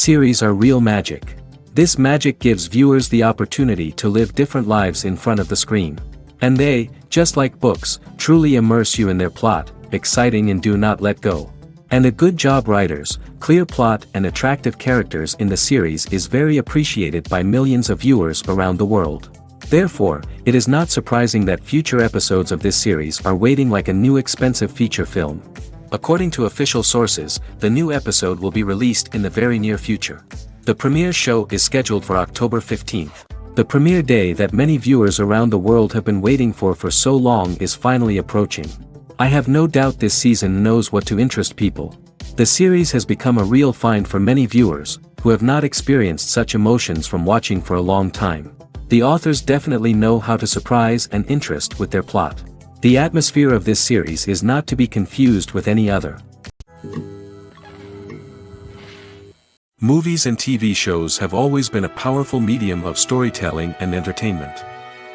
Series are real magic. This magic gives viewers the opportunity to live different lives in front of the screen. And they, just like books, truly immerse you in their plot, exciting and do not let go. And a good job writers, clear plot and attractive characters in the series is very appreciated by millions of viewers around the world. Therefore, it is not surprising that future episodes of this series are waiting like a new expensive feature film. According to official sources, the new episode will be released in the very near future. The premiere show is scheduled for October 15th. The premiere day that many viewers around the world have been waiting for so long is finally approaching. I have no doubt this season knows what to interest people. The series has become a real find for many viewers, who have not experienced such emotions from watching for a long time. The authors definitely know how to surprise and interest with their plot. The atmosphere of this series is not to be confused with any other. Movies and TV shows have always been a powerful medium of storytelling and entertainment.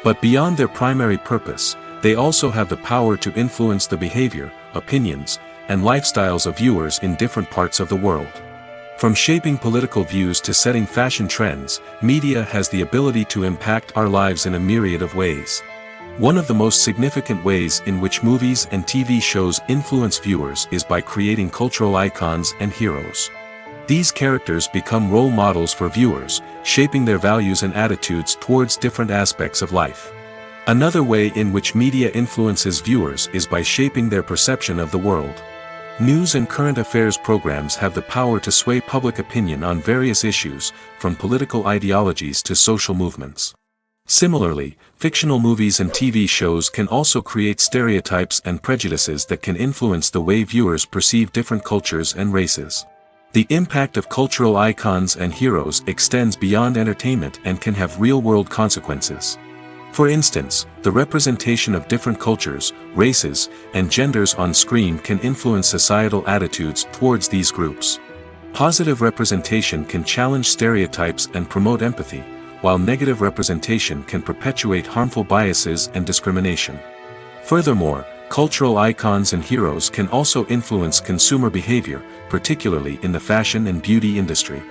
But beyond their primary purpose, they also have the power to influence the behavior, opinions, and lifestyles of viewers in different parts of the world. From shaping political views to setting fashion trends, media has the ability to impact our lives in a myriad of ways. One of the most significant ways in which movies and TV shows influence viewers is by creating cultural icons and heroes. These characters become role models for viewers, shaping their values and attitudes towards different aspects of life. Another way in which media influences viewers is by shaping their perception of the world. News and current affairs programs have the power to sway public opinion on various issues, from political ideologies to social movements. Similarly, fictional movies and TV shows can also create stereotypes and prejudices that can influence the way viewers perceive different cultures and races. The impact of cultural icons and heroes extends beyond entertainment and can have real-world consequences. For instance, the representation of different cultures, races, and genders on screen can influence societal attitudes towards these groups. Positive representation can challenge stereotypes and promote empathy, while negative representation can perpetuate harmful biases and discrimination. Furthermore, cultural icons and heroes can also influence consumer behavior, particularly in the fashion and beauty industry.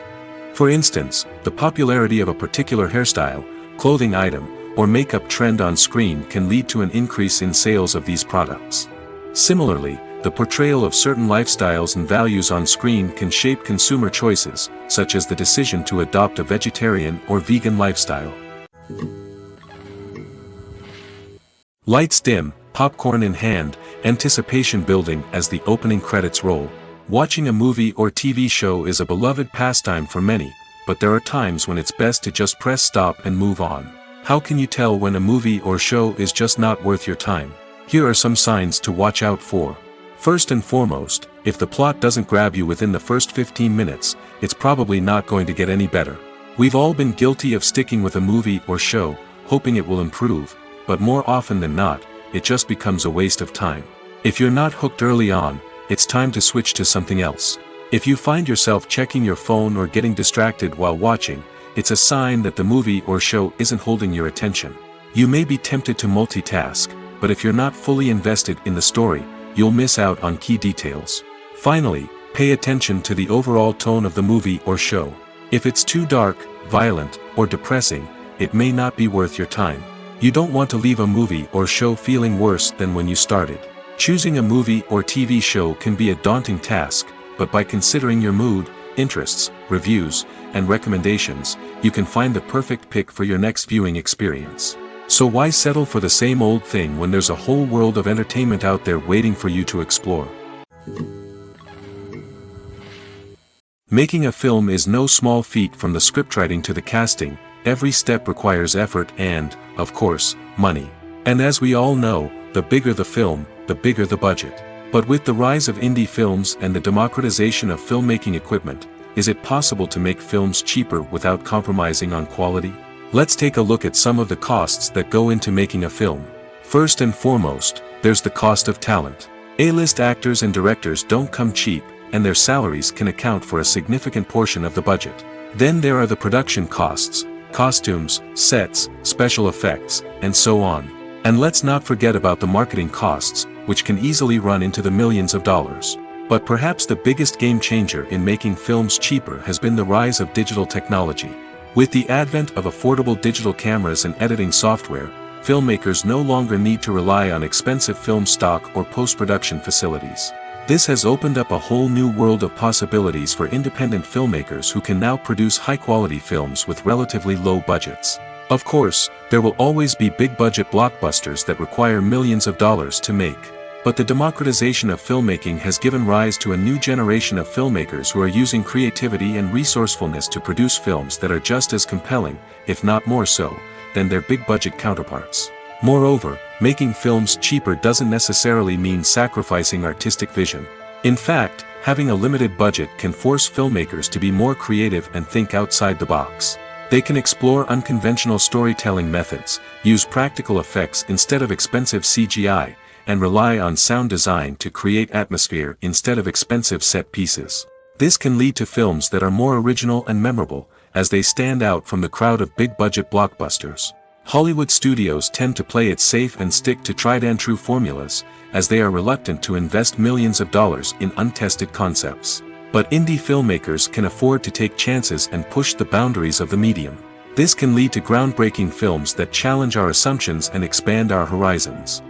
For instance, the popularity of a particular hairstyle, clothing item, or makeup trend on screen can lead to an increase in sales of these products. Similarly, the portrayal of certain lifestyles and values on screen can shape consumer choices, such as the decision to adopt a vegetarian or vegan lifestyle. Lights dim, popcorn in hand, anticipation building as the opening credits roll. Watching a movie or TV show is a beloved pastime for many, but there are times when it's best to just press stop and move on. How can you tell when a movie or show is just not worth your time? Here are some signs to watch out for. First and foremost, if the plot doesn't grab you within the first 15 minutes, it's probably not going to get any better. We've all been guilty of sticking with a movie or show, hoping it will improve, but more often than not, it just becomes a waste of time. If you're not hooked early on, it's time to switch to something else. If you find yourself checking your phone or getting distracted while watching, it's a sign that the movie or show isn't holding your attention. You may be tempted to multitask, but if you're not fully invested in the story, you'll miss out on key details. Finally, pay attention to the overall tone of the movie or show. If it's too dark, violent, or depressing, it may not be worth your time. You don't want to leave a movie or show feeling worse than when you started. Choosing a movie or TV show can be a daunting task, but by considering your mood, interests, reviews, and recommendations, you can find the perfect pick for your next viewing experience. So why settle for the same old thing when there's a whole world of entertainment out there waiting for you to explore? Making a film is no small feat. From the scriptwriting to the casting, every step requires effort and, of course, money. And as we all know, the bigger the film, the bigger the budget. But with the rise of indie films and the democratization of filmmaking equipment, is it possible to make films cheaper without compromising on quality? Let's take a look at some of the costs that go into making a film. First and foremost, there's the cost of talent. A-list actors and directors don't come cheap, and their salaries can account for a significant portion of the budget. Then there are the production costs, costumes, sets, special effects, and so on. And let's not forget about the marketing costs, which can easily run into the millions of dollars. But perhaps the biggest game changer in making films cheaper has been the rise of digital technology. With the advent of affordable digital cameras and editing software, filmmakers no longer need to rely on expensive film stock or post-production facilities. This has opened up a whole new world of possibilities for independent filmmakers who can now produce high-quality films with relatively low budgets. Of course, there will always be big-budget blockbusters that require millions of dollars to make. But the democratization of filmmaking has given rise to a new generation of filmmakers who are using creativity and resourcefulness to produce films that are just as compelling, if not more so, than their big-budget counterparts. Moreover, making films cheaper doesn't necessarily mean sacrificing artistic vision. In fact, having a limited budget can force filmmakers to be more creative and think outside the box. They can explore unconventional storytelling methods, use practical effects instead of expensive CGI, and rely on sound design to create atmosphere instead of expensive set pieces. This can lead to films that are more original and memorable, as they stand out from the crowd of big-budget blockbusters. Hollywood studios tend to play it safe and stick to tried-and-true formulas, as they are reluctant to invest millions of dollars in untested concepts. But indie filmmakers can afford to take chances and push the boundaries of the medium. This can lead to groundbreaking films that challenge our assumptions and expand our horizons.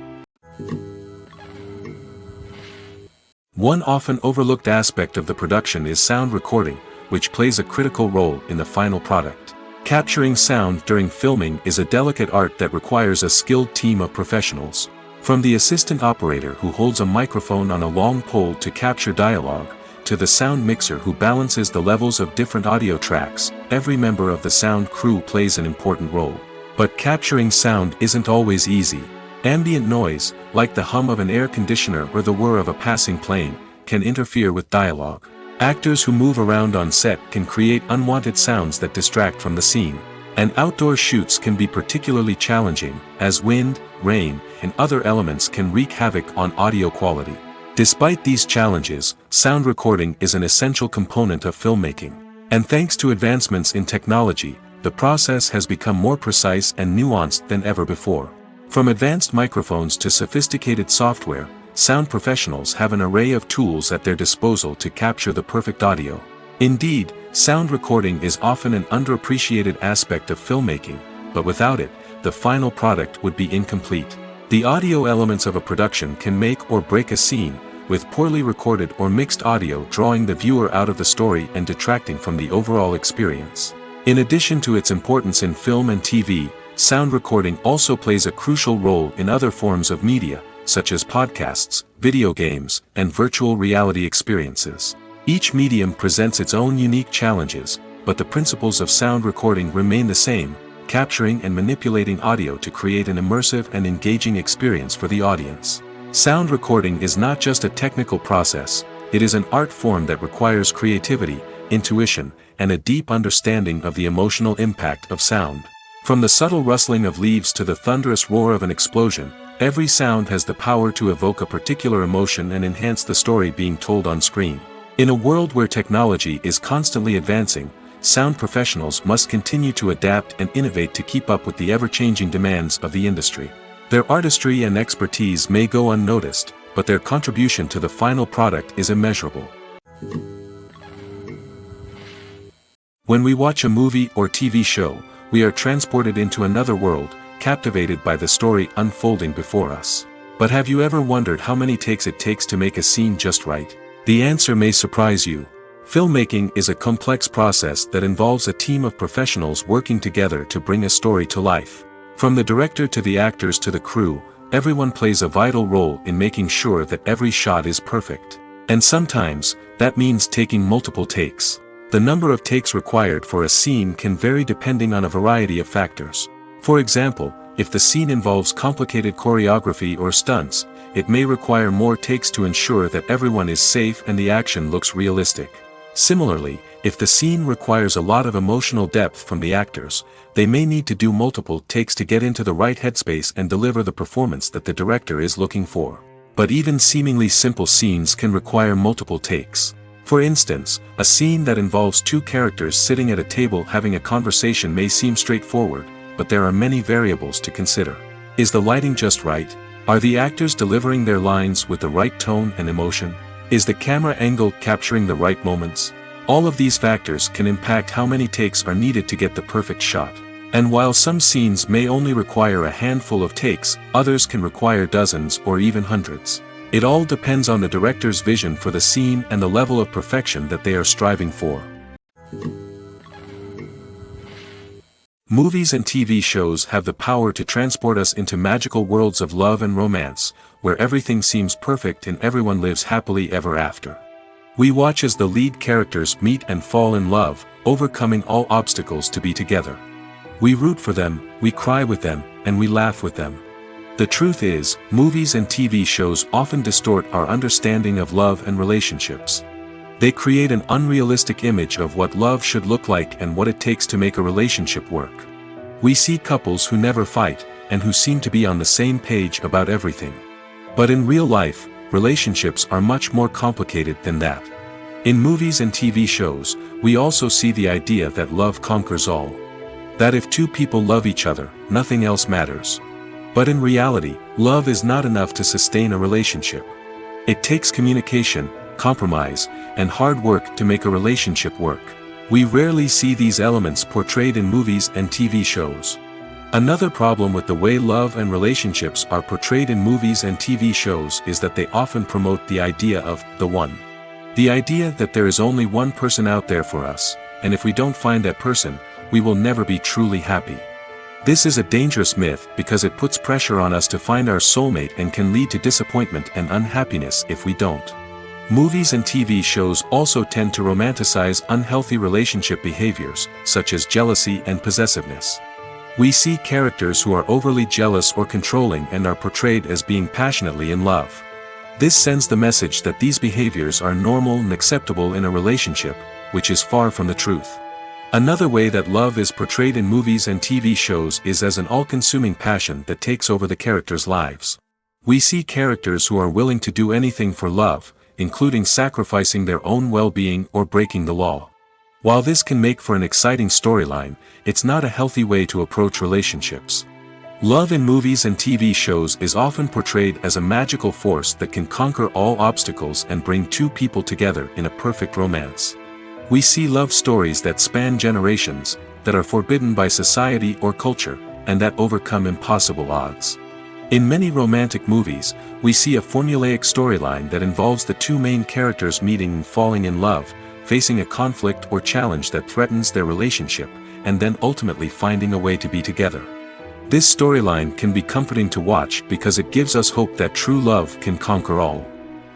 One often overlooked aspect of the production is sound recording, which plays a critical role in the final product. Capturing sound during filming is a delicate art that requires a skilled team of professionals. From the assistant operator who holds a microphone on a long pole to capture dialogue, to the sound mixer who balances the levels of different audio tracks, every member of the sound crew plays an important role. But capturing sound isn't always easy. Ambient noise, like the hum of an air conditioner or the whir of a passing plane, can interfere with dialogue. Actors who move around on set can create unwanted sounds that distract from the scene. And outdoor shoots can be particularly challenging, as wind, rain, and other elements can wreak havoc on audio quality. Despite these challenges, sound recording is an essential component of filmmaking. And thanks to advancements in technology, the process has become more precise and nuanced than ever before. From advanced microphones to sophisticated software, sound professionals have an array of tools at their disposal to capture the perfect audio. Indeed, sound recording is often an underappreciated aspect of filmmaking, but without it, the final product would be incomplete. The audio elements of a production can make or break a scene, with poorly recorded or mixed audio drawing the viewer out of the story and detracting from the overall experience. In addition to its importance in film and TV, sound recording also plays a crucial role in other forms of media, such as podcasts, video games, and virtual reality experiences. Each medium presents its own unique challenges, but the principles of sound recording remain the same, capturing and manipulating audio to create an immersive and engaging experience for the audience. Sound recording is not just a technical process, it is an art form that requires creativity, intuition, and a deep understanding of the emotional impact of sound. From the subtle rustling of leaves to the thunderous roar of an explosion, every sound has the power to evoke a particular emotion and enhance the story being told on screen. In a world where technology is constantly advancing, sound professionals must continue to adapt and innovate to keep up with the ever-changing demands of the industry. Their artistry and expertise may go unnoticed, but their contribution to the final product is immeasurable. When we watch a movie or TV show, we are transported into another world, captivated by the story unfolding before us. But have you ever wondered how many takes it takes to make a scene just right? The answer may surprise you. Filmmaking is a complex process that involves a team of professionals working together to bring a story to life. From the director to the actors to the crew, everyone plays a vital role in making sure that every shot is perfect. And sometimes, that means taking multiple takes. The number of takes required for a scene can vary depending on a variety of factors. For example, if the scene involves complicated choreography or stunts, it may require more takes to ensure that everyone is safe and the action looks realistic. Similarly, if the scene requires a lot of emotional depth from the actors, they may need to do multiple takes to get into the right headspace and deliver the performance that the director is looking for. But even seemingly simple scenes can require multiple takes. For instance, a scene that involves two characters sitting at a table having a conversation may seem straightforward, but there are many variables to consider. Is the lighting just right? Are the actors delivering their lines with the right tone and emotion? Is the camera angle capturing the right moments? All of these factors can impact how many takes are needed to get the perfect shot. And while some scenes may only require a handful of takes, others can require dozens or even hundreds. It all depends on the director's vision for the scene and the level of perfection that they are striving for. Movies and TV shows have the power to transport us into magical worlds of love and romance, where everything seems perfect and everyone lives happily ever after. We watch as the lead characters meet and fall in love, overcoming all obstacles to be together. We root for them, we cry with them, and we laugh with them. The truth is, movies and TV shows often distort our understanding of love and relationships. They create an unrealistic image of what love should look like and what it takes to make a relationship work. We see couples who never fight, and who seem to be on the same page about everything. But in real life, relationships are much more complicated than that. In movies and TV shows, we also see the idea that love conquers all. That if two people love each other, nothing else matters. But in reality, love is not enough to sustain a relationship. It takes communication, compromise, and hard work to make a relationship work. We rarely see these elements portrayed in movies and TV shows. Another problem with the way love and relationships are portrayed in movies and TV shows is that they often promote the idea of the one. The idea that there is only one person out there for us, and if we don't find that person, we will never be truly happy. This is a dangerous myth because it puts pressure on us to find our soulmate and can lead to disappointment and unhappiness if we don't. Movies and TV shows also tend to romanticize unhealthy relationship behaviors, such as jealousy and possessiveness. We see characters who are overly jealous or controlling and are portrayed as being passionately in love. This sends the message that these behaviors are normal and acceptable in a relationship, which is far from the truth. Another way that love is portrayed in movies and TV shows is as an all-consuming passion that takes over the characters' lives. We see characters who are willing to do anything for love, including sacrificing their own well-being or breaking the law. While this can make for an exciting storyline, it's not a healthy way to approach relationships. Love in movies and TV shows is often portrayed as a magical force that can conquer all obstacles and bring two people together in a perfect romance. We see love stories that span generations, that are forbidden by society or culture, and that overcome impossible odds. In many romantic movies, we see a formulaic storyline that involves the two main characters meeting and falling in love, facing a conflict or challenge that threatens their relationship, and then ultimately finding a way to be together. This storyline can be comforting to watch because it gives us hope that true love can conquer all.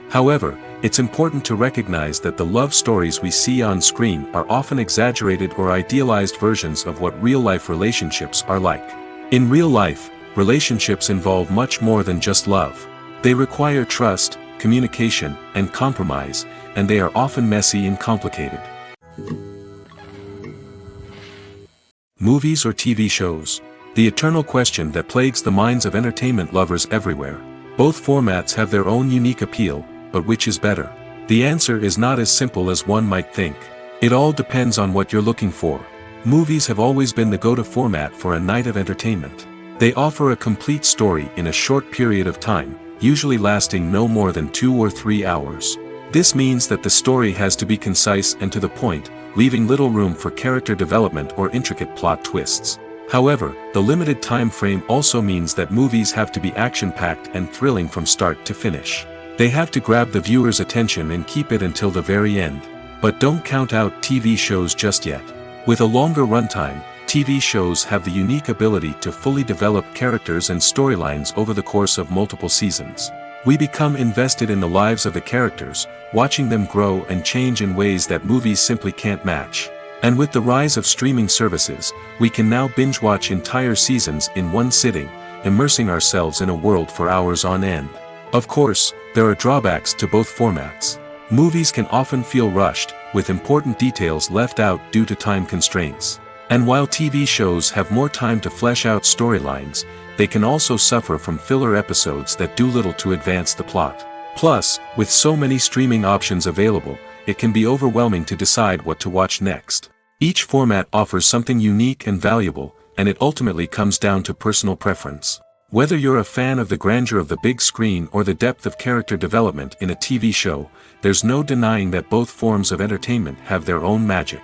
However, it's important to recognize that the love stories we see on screen are often exaggerated or idealized versions of what real-life relationships are like. In real life, relationships involve much more than just love. They require trust, communication, and compromise, and they are often messy and complicated. Movies or TV shows? The eternal question that plagues the minds of entertainment lovers everywhere. Both formats have their own unique appeal, but which is better? The answer is not as simple as one might think. It all depends on what you're looking for. Movies have always been the go-to format for a night of entertainment. They offer a complete story in a short period of time, usually lasting no more than 2 or 3 hours. This means that the story has to be concise and to the point, leaving little room for character development or intricate plot twists. However, the limited time frame also means that movies have to be action-packed and thrilling from start to finish. They have to grab the viewer's attention and keep it until the very end. But don't count out TV shows just yet. With a longer runtime, TV shows have the unique ability to fully develop characters and storylines over the course of multiple seasons. We become invested in the lives of the characters, watching them grow and change in ways that movies simply can't match. And with the rise of streaming services, we can now binge-watch entire seasons in one sitting, immersing ourselves in a world for hours on end. Of course, there are drawbacks to both formats. Movies can often feel rushed, with important details left out due to time constraints. And while TV shows have more time to flesh out storylines, they can also suffer from filler episodes that do little to advance the plot. Plus, with so many streaming options available, it can be overwhelming to decide what to watch next. Each format offers something unique and valuable, and it ultimately comes down to personal preference. Whether you're a fan of the grandeur of the big screen or the depth of character development in a TV show, there's no denying that both forms of entertainment have their own magic.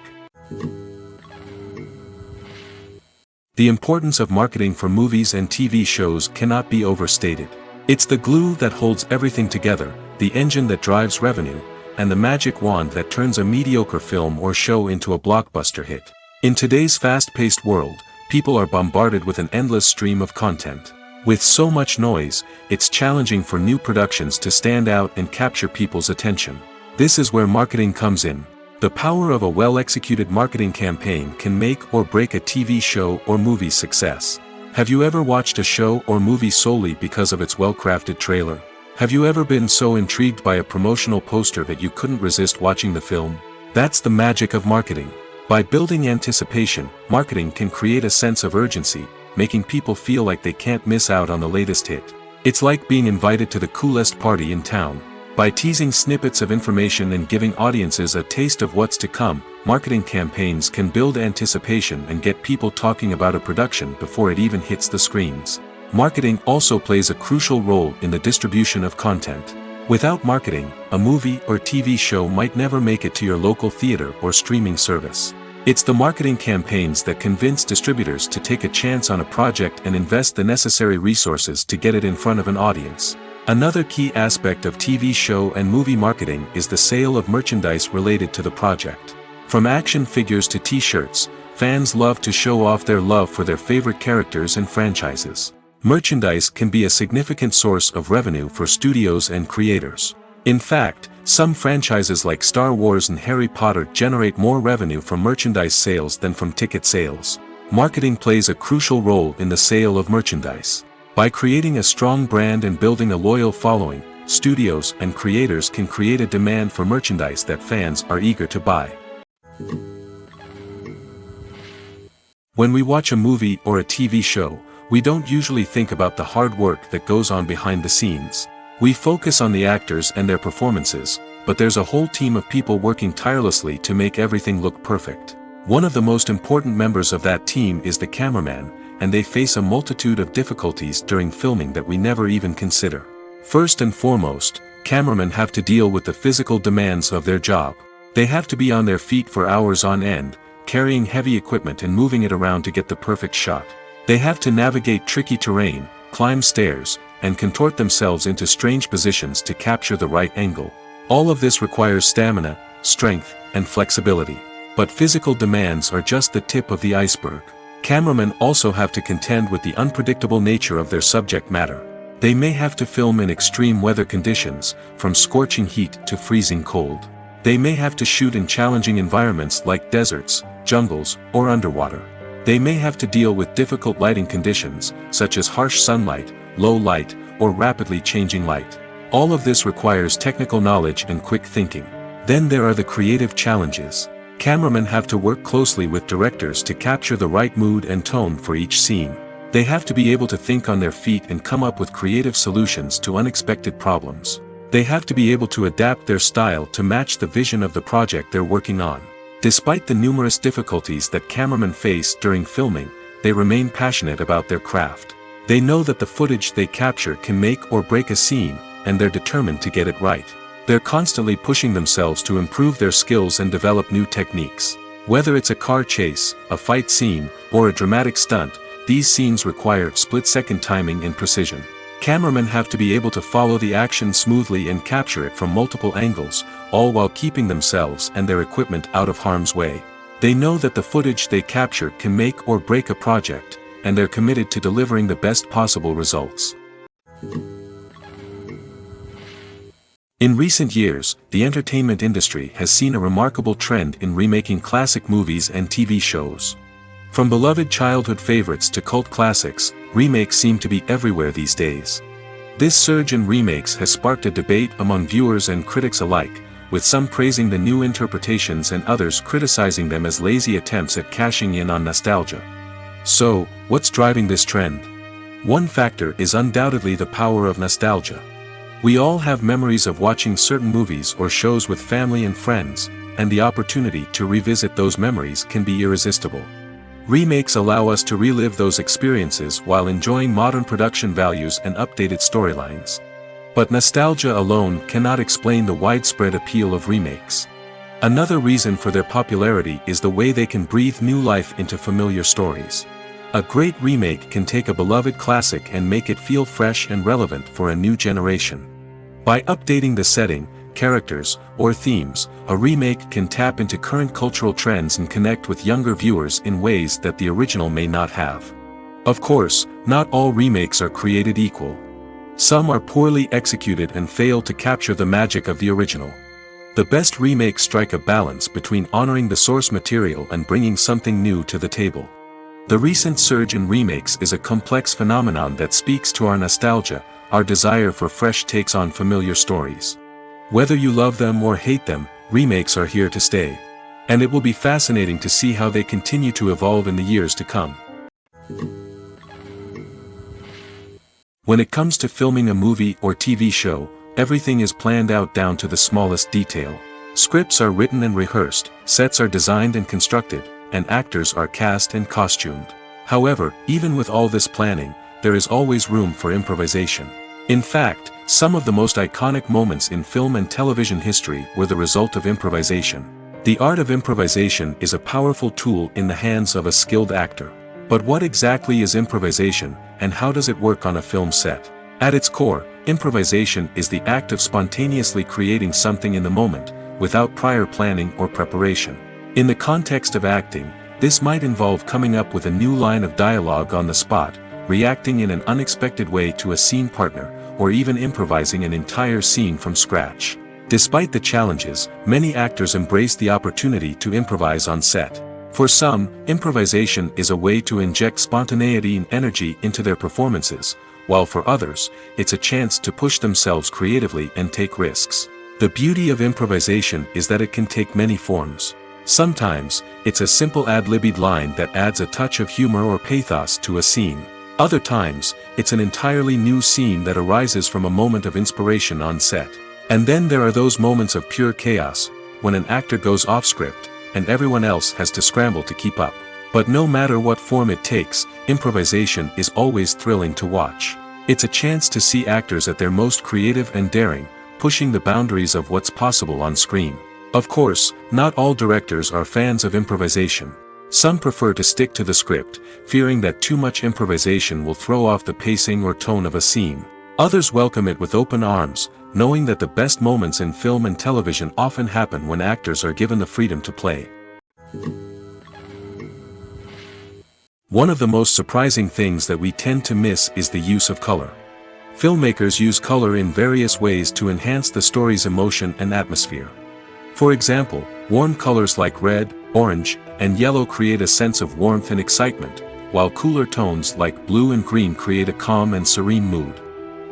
The importance of marketing for movies and TV shows cannot be overstated. It's the glue that holds everything together, the engine that drives revenue, and the magic wand that turns a mediocre film or show into a blockbuster hit. In today's fast-paced world, people are bombarded with an endless stream of content. With so much noise, it's challenging for new productions to stand out and capture people's attention. This is where marketing comes in. The power of a well-executed marketing campaign can make or break a TV show or movie's success. Have you ever watched a show or movie solely because of its well-crafted trailer? Have you ever been so intrigued by a promotional poster that you couldn't resist watching the film? That's the magic of marketing. By building anticipation, marketing can create a sense of urgency, making people feel like they can't miss out on the latest hit. It's like being invited to the coolest party in town. By teasing snippets of information and giving audiences a taste of what's to come, marketing campaigns can build anticipation and get people talking about a production before it even hits the screens. Marketing also plays a crucial role in the distribution of content. Without marketing, a movie or TV show might never make it to your local theater or streaming service. It's the marketing campaigns that convince distributors to take a chance on a project and invest the necessary resources to get it in front of an audience. Another key aspect of TV show and movie marketing is the sale of merchandise related to the project. From action figures to t-shirts, fans love to show off their love for their favorite characters and franchises. Merchandise can be a significant source of revenue for studios and creators. In fact, some franchises like Star Wars and Harry Potter generate more revenue from merchandise sales than from ticket sales. Marketing plays a crucial role in the sale of merchandise. By creating a strong brand and building a loyal following, studios and creators can create a demand for merchandise that fans are eager to buy. When we watch a movie or a TV show, we don't usually think about the hard work that goes on behind the scenes. We focus on the actors and their performances, but there's a whole team of people working tirelessly to make everything look perfect. One of the most important members of that team is the cameraman, and they face a multitude of difficulties during filming that we never even consider. First and foremost, cameramen have to deal with the physical demands of their job. They have to be on their feet for hours on end, carrying heavy equipment and moving it around to get the perfect shot. They have to navigate tricky terrain, climb stairs, and contort themselves into strange positions to capture the right angle. All of this requires stamina, strength, and flexibility. But physical demands are just the tip of the iceberg. Cameramen also have to contend with the unpredictable nature of their subject matter. They may have to film in extreme weather conditions, from scorching heat to freezing cold. They may have to shoot in challenging environments like deserts, jungles, or underwater. They may have to deal with difficult lighting conditions, such as harsh sunlight, low light, or rapidly changing light. All of this requires technical knowledge and quick thinking. Then there are the creative challenges. Cameramen have to work closely with directors to capture the right mood and tone for each scene. They have to be able to think on their feet and come up with creative solutions to unexpected problems. They have to be able to adapt their style to match the vision of the project they're working on. Despite the numerous difficulties that cameramen face during filming, they remain passionate about their craft. They know that the footage they capture can make or break a scene, and they're determined to get it right. They're constantly pushing themselves to improve their skills and develop new techniques. Whether it's a car chase, a fight scene, or a dramatic stunt, these scenes require split-second timing and precision. Cameramen have to be able to follow the action smoothly and capture it from multiple angles, all while keeping themselves and their equipment out of harm's way. They know that the footage they capture can make or break a project, and they're committed to delivering the best possible results. In recent years, the entertainment industry has seen a remarkable trend in remaking classic movies and TV shows. From beloved childhood favorites to cult classics, remakes seem to be everywhere these days. This surge in remakes has sparked a debate among viewers and critics alike, with some praising the new interpretations and others criticizing them as lazy attempts at cashing in on nostalgia. So, what's driving this trend? One factor is undoubtedly the power of nostalgia. We all have memories of watching certain movies or shows with family and friends, and the opportunity to revisit those memories can be irresistible. Remakes allow us to relive those experiences while enjoying modern production values and updated storylines. But nostalgia alone cannot explain the widespread appeal of remakes. Another reason for their popularity is the way they can breathe new life into familiar stories. A great remake can take a beloved classic and make it feel fresh and relevant for a new generation. By updating the setting, characters, or themes, a remake can tap into current cultural trends and connect with younger viewers in ways that the original may not have. Of course, not all remakes are created equal. Some are poorly executed and fail to capture the magic of the original. The best remakes strike a balance between honoring the source material and bringing something new to the table. The recent surge in remakes is a complex phenomenon that speaks to our nostalgia, our desire for fresh takes on familiar stories. Whether you love them or hate them, remakes are here to stay. And it will be fascinating to see how they continue to evolve in the years to come. When it comes to filming a movie or TV show, everything is planned out down to the smallest detail. Scripts are written and rehearsed, sets are designed and constructed, and actors are cast and costumed. However, even with all this planning, there is always room for improvisation. In fact, some of the most iconic moments in film and television history were the result of improvisation. The art of improvisation is a powerful tool in the hands of a skilled actor. But what exactly is improvisation, and how does it work on a film set? At its core, improvisation is the act of spontaneously creating something in the moment, without prior planning or preparation. In the context of acting, this might involve coming up with a new line of dialogue on the spot, reacting in an unexpected way to a scene partner, or even improvising an entire scene from scratch. Despite the challenges, many actors embrace the opportunity to improvise on set. For some, improvisation is a way to inject spontaneity and energy into their performances, while for others, it's a chance to push themselves creatively and take risks. The beauty of improvisation is that it can take many forms. Sometimes, it's a simple ad-libbed line that adds a touch of humor or pathos to a scene. Other times, it's an entirely new scene that arises from a moment of inspiration on set. And then there are those moments of pure chaos, when an actor goes off script, and everyone else has to scramble to keep up. But no matter what form it takes, improvisation is always thrilling to watch. It's a chance to see actors at their most creative and daring, pushing the boundaries of what's possible on screen. Of course, not all directors are fans of improvisation. Some prefer to stick to the script, fearing that too much improvisation will throw off the pacing or tone of a scene. Others welcome it with open arms, knowing that the best moments in film and television often happen when actors are given the freedom to play. One of the most surprising things that we tend to miss is the use of color. Filmmakers use color in various ways to enhance the story's emotion and atmosphere. For example, warm colors like red, orange, and yellow create a sense of warmth and excitement, while cooler tones like blue and green create a calm and serene mood.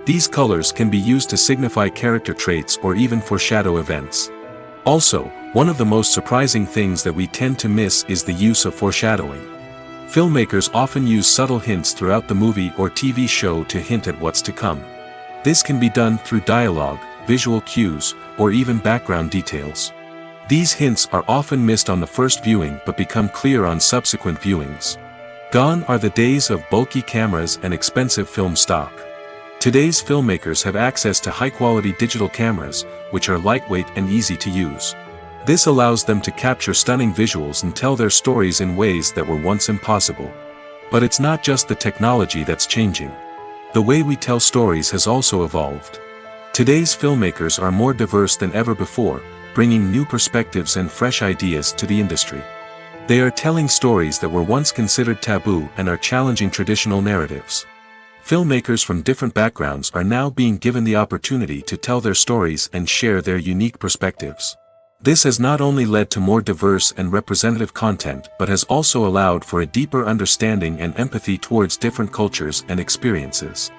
These colors can be used to signify character traits or even foreshadow events. Also, one of the most surprising things that we tend to miss is the use of foreshadowing. Filmmakers often use subtle hints throughout the movie or TV show to hint at what's to come. This can be done through dialogue, visual cues, or even background details. These hints are often missed on the first viewing but become clear on subsequent viewings. Gone are the days of bulky cameras and expensive film stock. Today's filmmakers have access to high-quality digital cameras, which are lightweight and easy to use. This allows them to capture stunning visuals and tell their stories in ways that were once impossible. But it's not just the technology that's changing. The way we tell stories has also evolved. Today's filmmakers are more diverse than ever before, bringing new perspectives and fresh ideas to the industry. They are telling stories that were once considered taboo and are challenging traditional narratives. Filmmakers from different backgrounds are now being given the opportunity to tell their stories and share their unique perspectives. This has not only led to more diverse and representative content but has also allowed for a deeper understanding and empathy towards different cultures and experiences.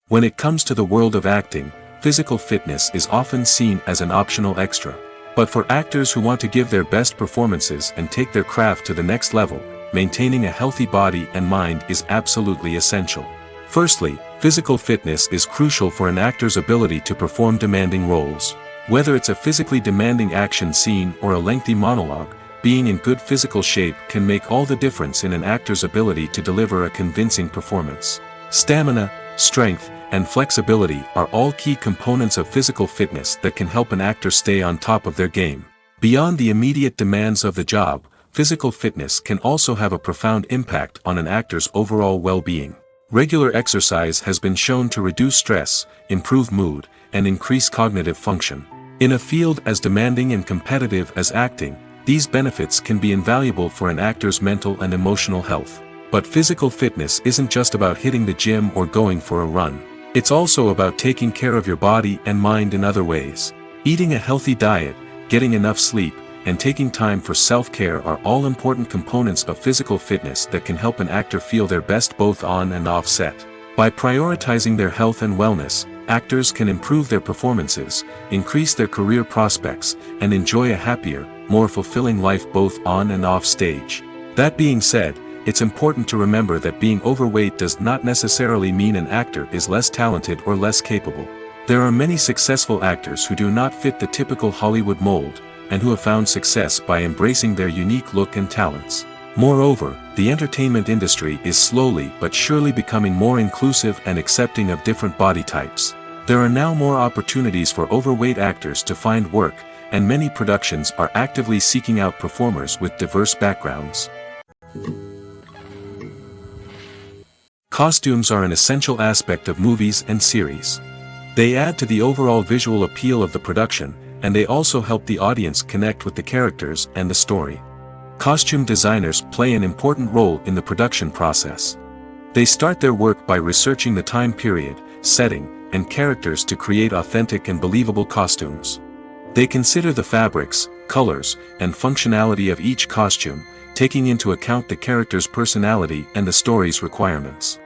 When it comes to the world of acting, physical fitness is often seen as an optional extra. But for actors who want to give their best performances and take their craft to the next level, maintaining a healthy body and mind is absolutely essential. Firstly, physical fitness is crucial for an actor's ability to perform demanding roles. Whether it's a physically demanding action scene or a lengthy monologue, being in good physical shape can make all the difference in an actor's ability to deliver a convincing performance. Stamina, strength, and flexibility are all key components of physical fitness that can help an actor stay on top of their game. Beyond the immediate demands of the job, physical fitness can also have a profound impact on an actor's overall well-being. Regular exercise has been shown to reduce stress, improve mood, and increase cognitive function. In a field as demanding and competitive as acting, these benefits can be invaluable for an actor's mental and emotional health. But physical fitness isn't just about hitting the gym or going for a run. It's also about taking care of your body and mind in other ways. Eating a healthy diet, getting enough sleep, and taking time for self-care are all important components of physical fitness that can help an actor feel their best both on and off set. By prioritizing their health and wellness, actors can improve their performances, increase their career prospects, and enjoy a happier, more fulfilling life both on and off stage. That being said, it's important to remember that being overweight does not necessarily mean an actor is less talented or less capable. There are many successful actors who do not fit the typical Hollywood mold, and who have found success by embracing their unique look and talents. Moreover, the entertainment industry is slowly but surely becoming more inclusive and accepting of different body types. There are now more opportunities for overweight actors to find work, and many productions are actively seeking out performers with diverse backgrounds. Costumes are an essential aspect of movies and series. They add to the overall visual appeal of the production, and they also help the audience connect with the characters and the story. Costume designers play an important role in the production process. They start their work by researching the time period, setting, and characters to create authentic and believable costumes. They consider the fabrics, colors, and functionality of each costume, taking into account the character's personality and the story's requirements.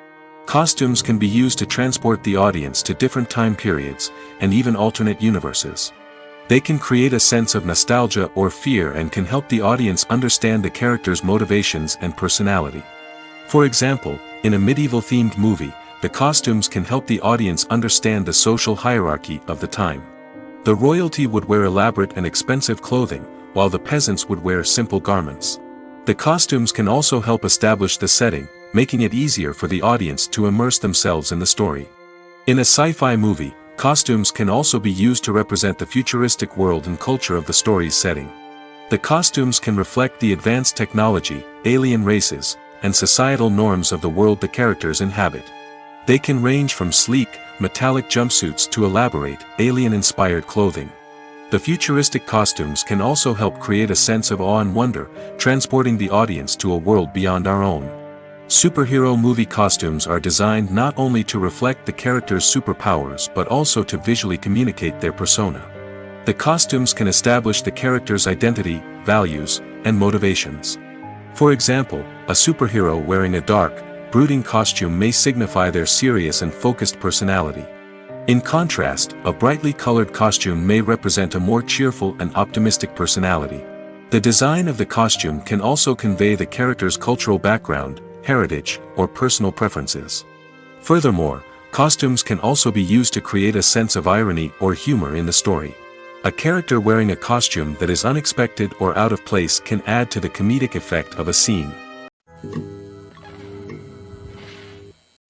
Costumes can be used to transport the audience to different time periods, and even alternate universes. They can create a sense of nostalgia or fear and can help the audience understand the character's motivations and personality. For example, in a medieval-themed movie, the costumes can help the audience understand the social hierarchy of the time. The royalty would wear elaborate and expensive clothing, while the peasants would wear simple garments. The costumes can also help establish the setting, making it easier for the audience to immerse themselves in the story. In a sci-fi movie, costumes can also be used to represent the futuristic world and culture of the story's setting. The costumes can reflect the advanced technology, alien races, and societal norms of the world the characters inhabit. They can range from sleek, metallic jumpsuits to elaborate, alien-inspired clothing. The futuristic costumes can also help create a sense of awe and wonder, transporting the audience to a world beyond our own. Superhero movie costumes are designed not only to reflect the character's superpowers but also to visually communicate their persona. The costumes can establish the character's identity, values, and motivations. For example, a superhero wearing a dark, brooding costume may signify their serious and focused personality. In contrast, a brightly colored costume may represent a more cheerful and optimistic personality. The design of the costume can also convey the character's cultural background, heritage, or personal preferences. Furthermore, costumes can also be used to create a sense of irony or humor in the story. A character wearing a costume that is unexpected or out of place can add to the comedic effect of a scene.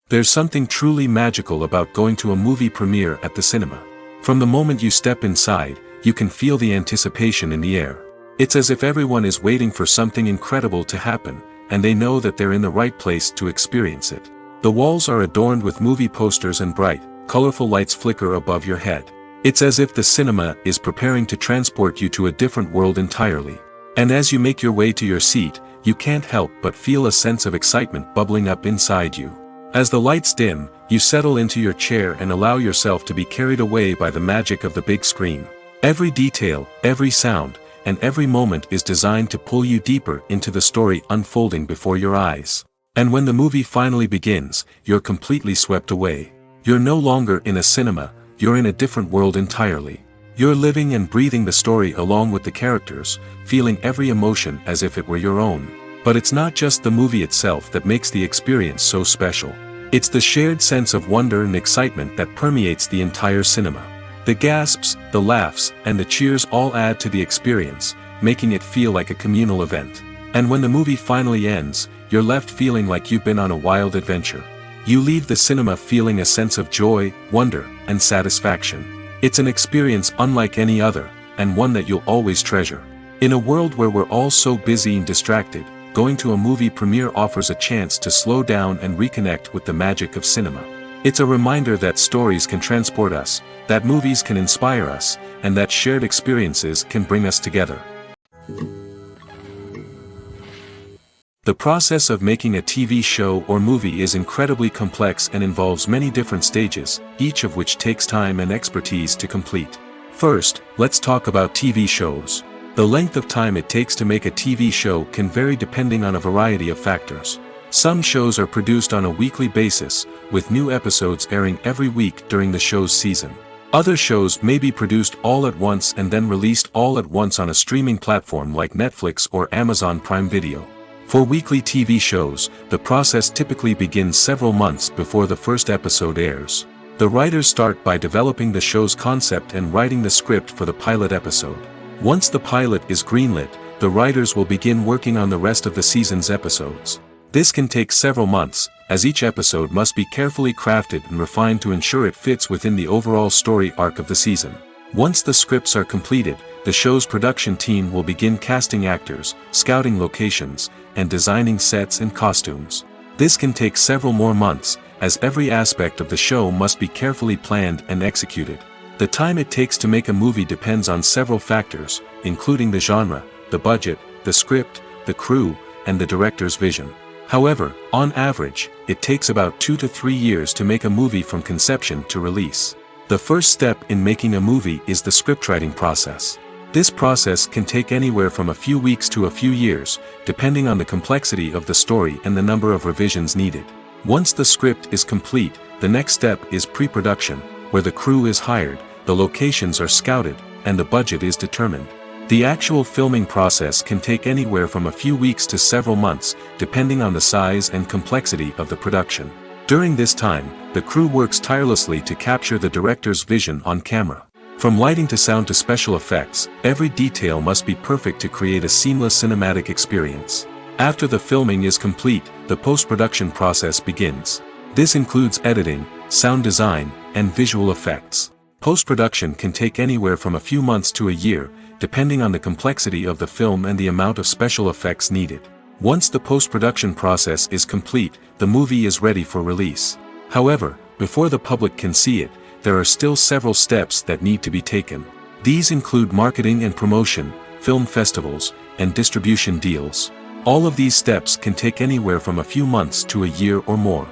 There's something truly magical about going to a movie premiere at the cinema. From the moment you step inside, you can feel the anticipation in the air. It's as if everyone is waiting for something incredible to happen, and they know that they're in the right place to experience it. The walls are adorned with movie posters and bright, colorful lights flicker above your head. It's as if the cinema is preparing to transport you to a different world entirely. And as you make your way to your seat, you can't help but feel a sense of excitement bubbling up inside you. As the lights dim, you settle into your chair and allow yourself to be carried away by the magic of the big screen. Every detail, every sound, and every moment is designed to pull you deeper into the story unfolding before your eyes. And when the movie finally begins, you're completely swept away. You're no longer in a cinema, you're in a different world entirely. You're living and breathing the story along with the characters, feeling every emotion as if it were your own. But it's not just the movie itself that makes the experience so special. It's the shared sense of wonder and excitement that permeates the entire cinema. The gasps, the laughs, and the cheers all add to the experience, making it feel like a communal event. And when the movie finally ends, you're left feeling like you've been on a wild adventure. You leave the cinema feeling a sense of joy, wonder, and satisfaction. It's an experience unlike any other, and one that you'll always treasure. In a world where we're all so busy and distracted, going to a movie premiere offers a chance to slow down and reconnect with the magic of cinema. It's a reminder that stories can transport us, that movies can inspire us, and that shared experiences can bring us together. The process of making a TV show or movie is incredibly complex and involves many different stages, each of which takes time and expertise to complete. First, let's talk about TV shows. The length of time it takes to make a TV show can vary depending on a variety of factors. Some shows are produced on a weekly basis, with new episodes airing every week during the show's season. Other shows may be produced all at once and then released all at once on a streaming platform like Netflix or Amazon Prime Video. For weekly TV shows, the process typically begins several months before the first episode airs. The writers start by developing the show's concept and writing the script for the pilot episode. Once the pilot is greenlit, the writers will begin working on the rest of the season's episodes. This can take several months, as each episode must be carefully crafted and refined to ensure it fits within the overall story arc of the season. Once the scripts are completed, the show's production team will begin casting actors, scouting locations, and designing sets and costumes. This can take several more months, as every aspect of the show must be carefully planned and executed. The time it takes to make a movie depends on several factors, including the genre, the budget, the script, the crew, and the director's vision. However, on average, it takes about 2 to 3 years to make a movie from conception to release. The first step in making a movie is the scriptwriting process. This process can take anywhere from a few weeks to a few years, depending on the complexity of the story and the number of revisions needed. Once the script is complete, the next step is pre-production, where the crew is hired, the locations are scouted, and the budget is determined. The actual filming process can take anywhere from a few weeks to several months, depending on the size and complexity of the production. During this time, the crew works tirelessly to capture the director's vision on camera. From lighting to sound to special effects, every detail must be perfect to create a seamless cinematic experience. After the filming is complete, the post-production process begins. This includes editing, sound design, and visual effects. Post-production can take anywhere from a few months to a year, depending on the complexity of the film and the amount of special effects needed. Once the post-production process is complete, the movie is ready for release. However, before the public can see it, there are still several steps that need to be taken. These include marketing and promotion, film festivals, and distribution deals. All of these steps can take anywhere from a few months to a year or more.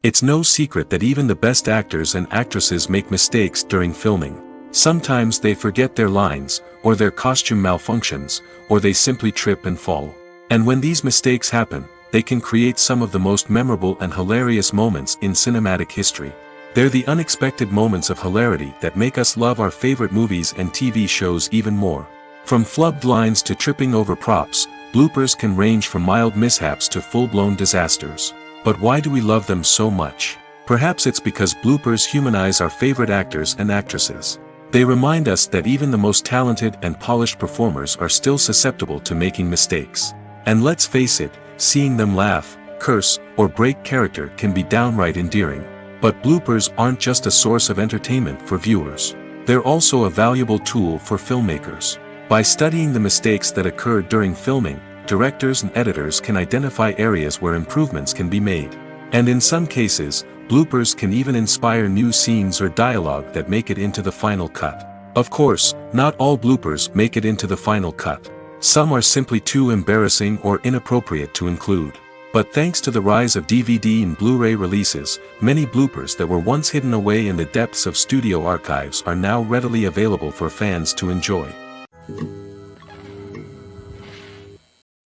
It's no secret that even the best actors and actresses make mistakes during filming. Sometimes they forget their lines, or their costume malfunctions, or they simply trip and fall. And when these mistakes happen, they can create some of the most memorable and hilarious moments in cinematic history. They're the unexpected moments of hilarity that make us love our favorite movies and TV shows even more. From flubbed lines to tripping over props, bloopers can range from mild mishaps to full-blown disasters. But why do we love them so much? Perhaps it's because bloopers humanize our favorite actors and actresses. They remind us that even the most talented and polished performers are still susceptible to making mistakes. And let's face it, seeing them laugh, curse, or break character can be downright endearing. But bloopers aren't just a source of entertainment for viewers. They're also a valuable tool for filmmakers. By studying the mistakes that occurred during filming, directors and editors can identify areas where improvements can be made. And in some cases, bloopers can even inspire new scenes or dialogue that make it into the final cut. Of course, not all bloopers make it into the final cut. Some are simply too embarrassing or inappropriate to include. But thanks to the rise of DVD and Blu-ray releases, many bloopers that were once hidden away in the depths of studio archives are now readily available for fans to enjoy.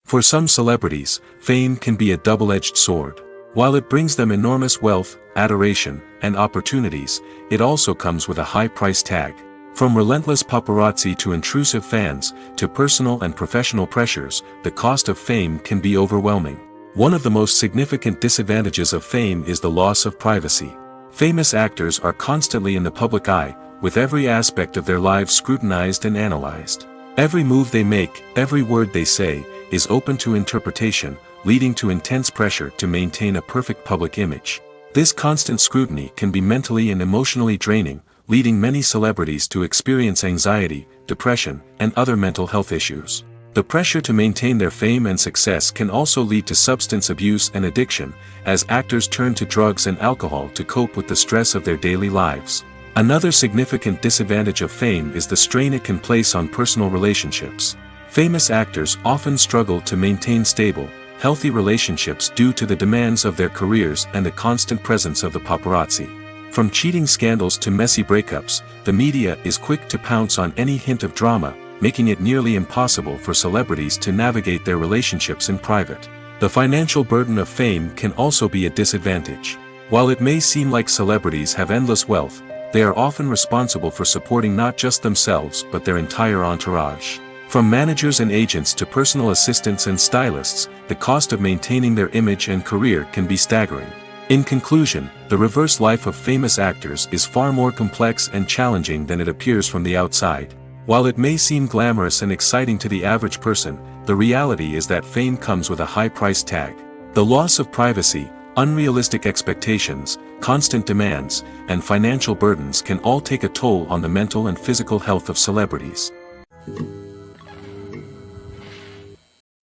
For some celebrities, fame can be a double-edged sword. While it brings them enormous wealth, adoration, and opportunities, it also comes with a high price tag. From relentless paparazzi to intrusive fans, to personal and professional pressures, the cost of fame can be overwhelming. One of the most significant disadvantages of fame is the loss of privacy. Famous actors are constantly in the public eye, with every aspect of their lives scrutinized and analyzed. Every move they make, every word they say, is open to interpretation, leading to intense pressure to maintain a perfect public image. This constant scrutiny can be mentally and emotionally draining, leading many celebrities to experience anxiety, depression, and other mental health issues. The pressure to maintain their fame and success can also lead to substance abuse and addiction, as actors turn to drugs and alcohol to cope with the stress of their daily lives. Another significant disadvantage of fame is the strain it can place on personal relationships. Famous actors often struggle to maintain stable, healthy relationships due to the demands of their careers and the constant presence of the paparazzi. From cheating scandals to messy breakups, the media is quick to pounce on any hint of drama, making it nearly impossible for celebrities to navigate their relationships in private. The financial burden of fame can also be a disadvantage. While it may seem like celebrities have endless wealth, they are often responsible for supporting not just themselves but their entire entourage. From managers and agents to personal assistants and stylists, the cost of maintaining their image and career can be staggering. In conclusion, the reverse life of famous actors is far more complex and challenging than it appears from the outside. While it may seem glamorous and exciting to the average person, the reality is that fame comes with a high price tag. The loss of privacy, unrealistic expectations, constant demands, and financial burdens can all take a toll on the mental and physical health of celebrities.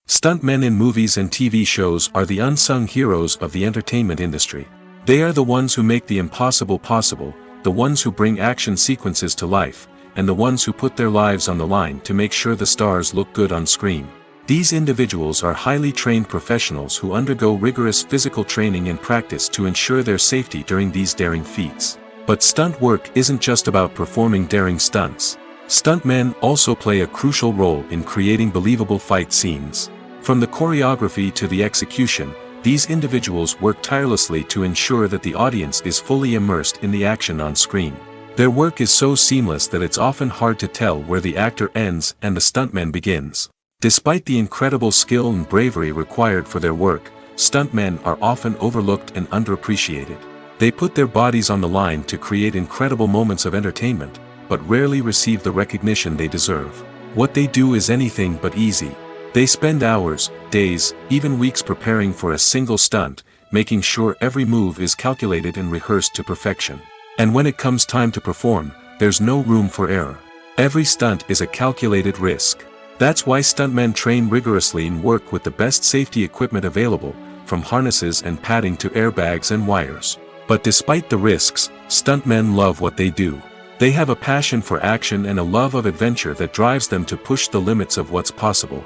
Stuntmen in movies and TV shows are the unsung heroes of the entertainment industry. They are the ones who make the impossible possible, the ones who bring action sequences to life, and the ones who put their lives on the line to make sure the stars look good on screen. These individuals are highly trained professionals who undergo rigorous physical training and practice to ensure their safety during these daring feats. But stunt work isn't just about performing daring stunts. Stuntmen also play a crucial role in creating believable fight scenes. From the choreography to the execution, these individuals work tirelessly to ensure that the audience is fully immersed in the action on screen. Their work is so seamless that it's often hard to tell where the actor ends and the stuntman begins. Despite the incredible skill and bravery required for their work, stuntmen are often overlooked and underappreciated. They put their bodies on the line to create incredible moments of entertainment, but rarely receive the recognition they deserve. What they do is anything but easy. They spend hours, days, even weeks preparing for a single stunt, making sure every move is calculated and rehearsed to perfection. And when it comes time to perform, there's no room for error. Every stunt is a calculated risk. That's why stuntmen train rigorously and work with the best safety equipment available, from harnesses and padding to airbags and wires. But despite the risks, stuntmen love what they do. They have a passion for action and a love of adventure that drives them to push the limits of what's possible.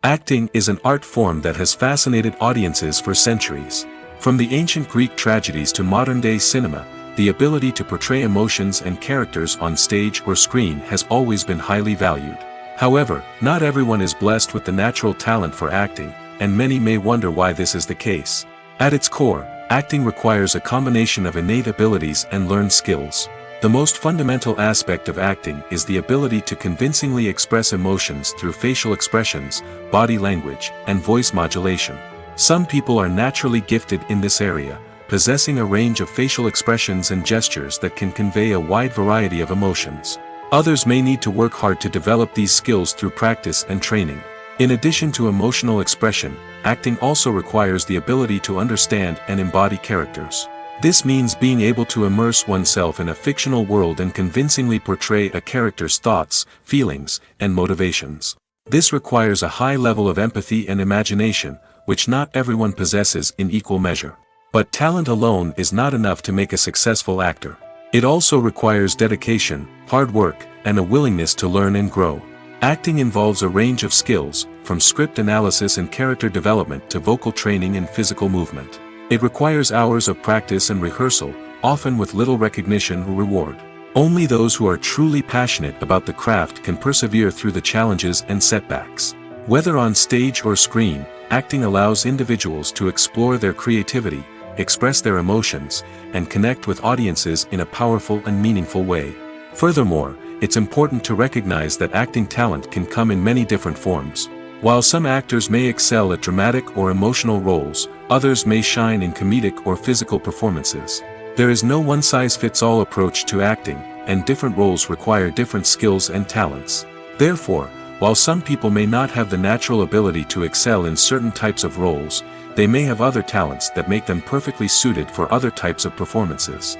Acting is an art form that has fascinated audiences for centuries. From the ancient Greek tragedies to modern-day cinema, the ability to portray emotions and characters on stage or screen has always been highly valued. However, not everyone is blessed with the natural talent for acting, and many may wonder why this is the case. At its core, acting requires a combination of innate abilities and learned skills. The most fundamental aspect of acting is the ability to convincingly express emotions through facial expressions, body language, and voice modulation. Some people are naturally gifted in this area, possessing a range of facial expressions and gestures that can convey a wide variety of emotions. Others may need to work hard to develop these skills through practice and training. In addition to emotional expression, acting also requires the ability to understand and embody characters. This means being able to immerse oneself in a fictional world and convincingly portray a character's thoughts, feelings, and motivations. This requires a high level of empathy and imagination, which not everyone possesses in equal measure. But talent alone is not enough to make a successful actor. It also requires dedication, hard work, and a willingness to learn and grow. Acting involves a range of skills, from script analysis and character development to vocal training and physical movement. It requires hours of practice and rehearsal, often with little recognition or reward. Only those who are truly passionate about the craft can persevere through the challenges and setbacks. Whether on stage or screen, acting allows individuals to explore their creativity, express their emotions, and connect with audiences in a powerful and meaningful way. Furthermore, it's important to recognize that acting talent can come in many different forms. While some actors may excel at dramatic or emotional roles, others may shine in comedic or physical performances. There is no one-size-fits-all approach to acting, and different roles require different skills and talents. Therefore, while some people may not have the natural ability to excel in certain types of roles, they may have other talents that make them perfectly suited for other types of performances.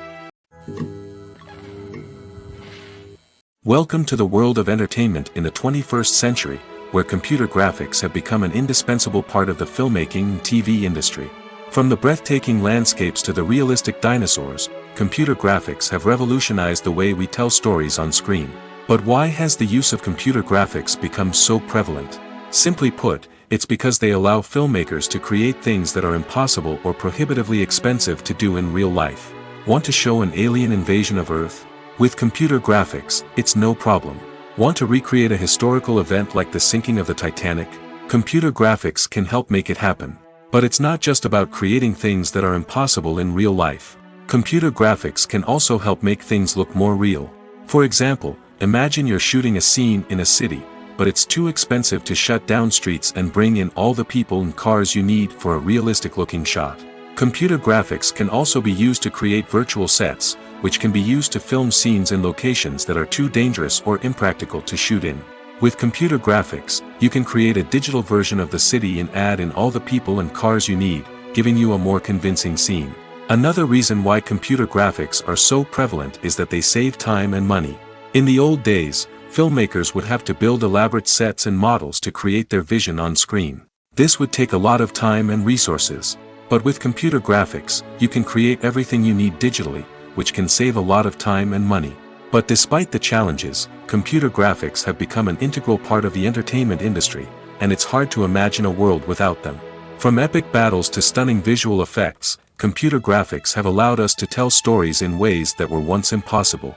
Welcome to the world of entertainment in the 21st century, where computer graphics have become an indispensable part of the filmmaking and TV industry. From the breathtaking landscapes to the realistic dinosaurs, computer graphics have revolutionized the way we tell stories on screen. But why has the use of computer graphics become so prevalent? Simply put, it's because they allow filmmakers to create things that are impossible or prohibitively expensive to do in real life. Want to show an alien invasion of Earth? With computer graphics, it's no problem. Want to recreate a historical event like the sinking of the Titanic? Computer graphics can help make it happen. But it's not just about creating things that are impossible in real life. Computer graphics can also help make things look more real. For example, imagine you're shooting a scene in a city, but it's too expensive to shut down streets and bring in all the people and cars you need for a realistic-looking shot. Computer graphics can also be used to create virtual sets, which can be used to film scenes in locations that are too dangerous or impractical to shoot in. With computer graphics, you can create a digital version of the city and add in all the people and cars you need, giving you a more convincing scene. Another reason why computer graphics are so prevalent is that they save time and money. In the old days, filmmakers would have to build elaborate sets and models to create their vision on screen. This would take a lot of time and resources. But with computer graphics, you can create everything you need digitally, which can save a lot of time and money. But despite the challenges, computer graphics have become an integral part of the entertainment industry, and it's hard to imagine a world without them. From epic battles to stunning visual effects, computer graphics have allowed us to tell stories in ways that were once impossible.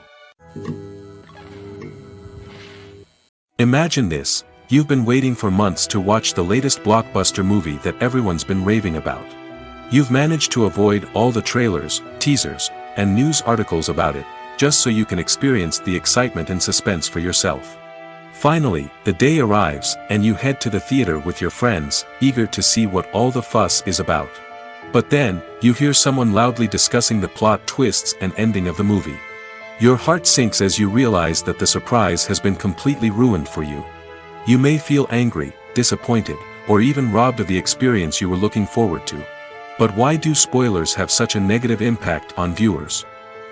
Imagine this: you've been waiting for months to watch the latest blockbuster movie that everyone's been raving about. You've managed to avoid all the trailers, teasers, and news articles about it, just so you can experience the excitement and suspense for yourself. Finally, the day arrives, and you head to the theater with your friends, eager to see what all the fuss is about. But then, you hear someone loudly discussing the plot twists and ending of the movie. Your heart sinks as you realize that the surprise has been completely ruined for you. You may feel angry, disappointed, or even robbed of the experience you were looking forward to. But why do spoilers have such a negative impact on viewers?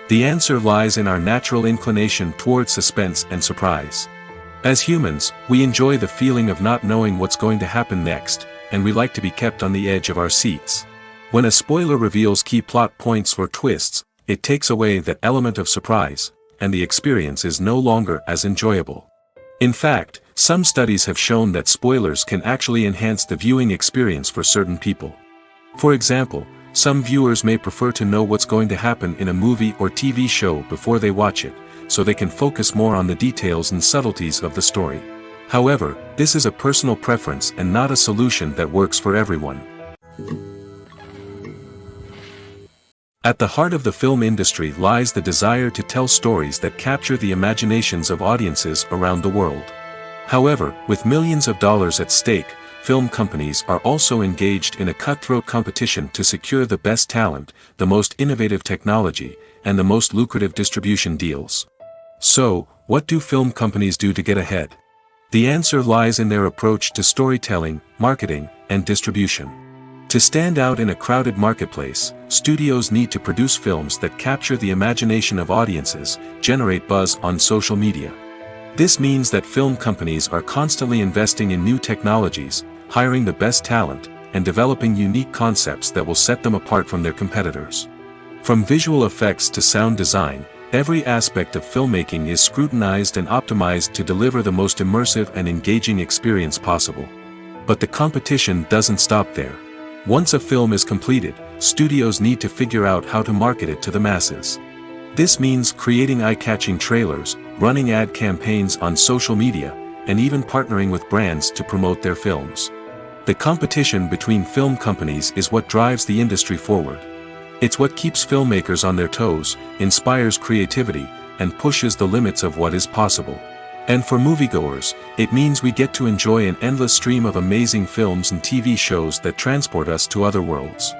The answer lies in our natural inclination toward suspense and surprise. As humans, we enjoy the feeling of not knowing what's going to happen next, and we like to be kept on the edge of our seats. When a spoiler reveals key plot points or twists, it takes away that element of surprise, and the experience is no longer as enjoyable. In fact, some studies have shown that spoilers can actually enhance the viewing experience for certain people. For example, some viewers may prefer to know what's going to happen in a movie or TV show before they watch it, so they can focus more on the details and subtleties of the story. However, this is a personal preference and not a solution that works for everyone. At the heart of the film industry lies the desire to tell stories that capture the imaginations of audiences around the world. However, with millions of dollars at stake, film companies are also engaged in a cutthroat competition to secure the best talent, the most innovative technology, and the most lucrative distribution deals. So, what do film companies do to get ahead? The answer lies in their approach to storytelling, marketing, and distribution. To stand out in a crowded marketplace, studios need to produce films that capture the imagination of audiences, generate buzz on social media. This means that film companies are constantly investing in new technologies, hiring the best talent, and developing unique concepts that will set them apart from their competitors. From visual effects to sound design, every aspect of filmmaking is scrutinized and optimized to deliver the most immersive and engaging experience possible. But the competition doesn't stop there. Once a film is completed, studios need to figure out how to market it to the masses. This means creating eye-catching trailers, running ad campaigns on social media, and even partnering with brands to promote their films. The competition between film companies is what drives the industry forward. It's what keeps filmmakers on their toes, inspires creativity, and pushes the limits of what is possible. And for moviegoers, it means we get to enjoy an endless stream of amazing films and TV shows that transport us to other worlds.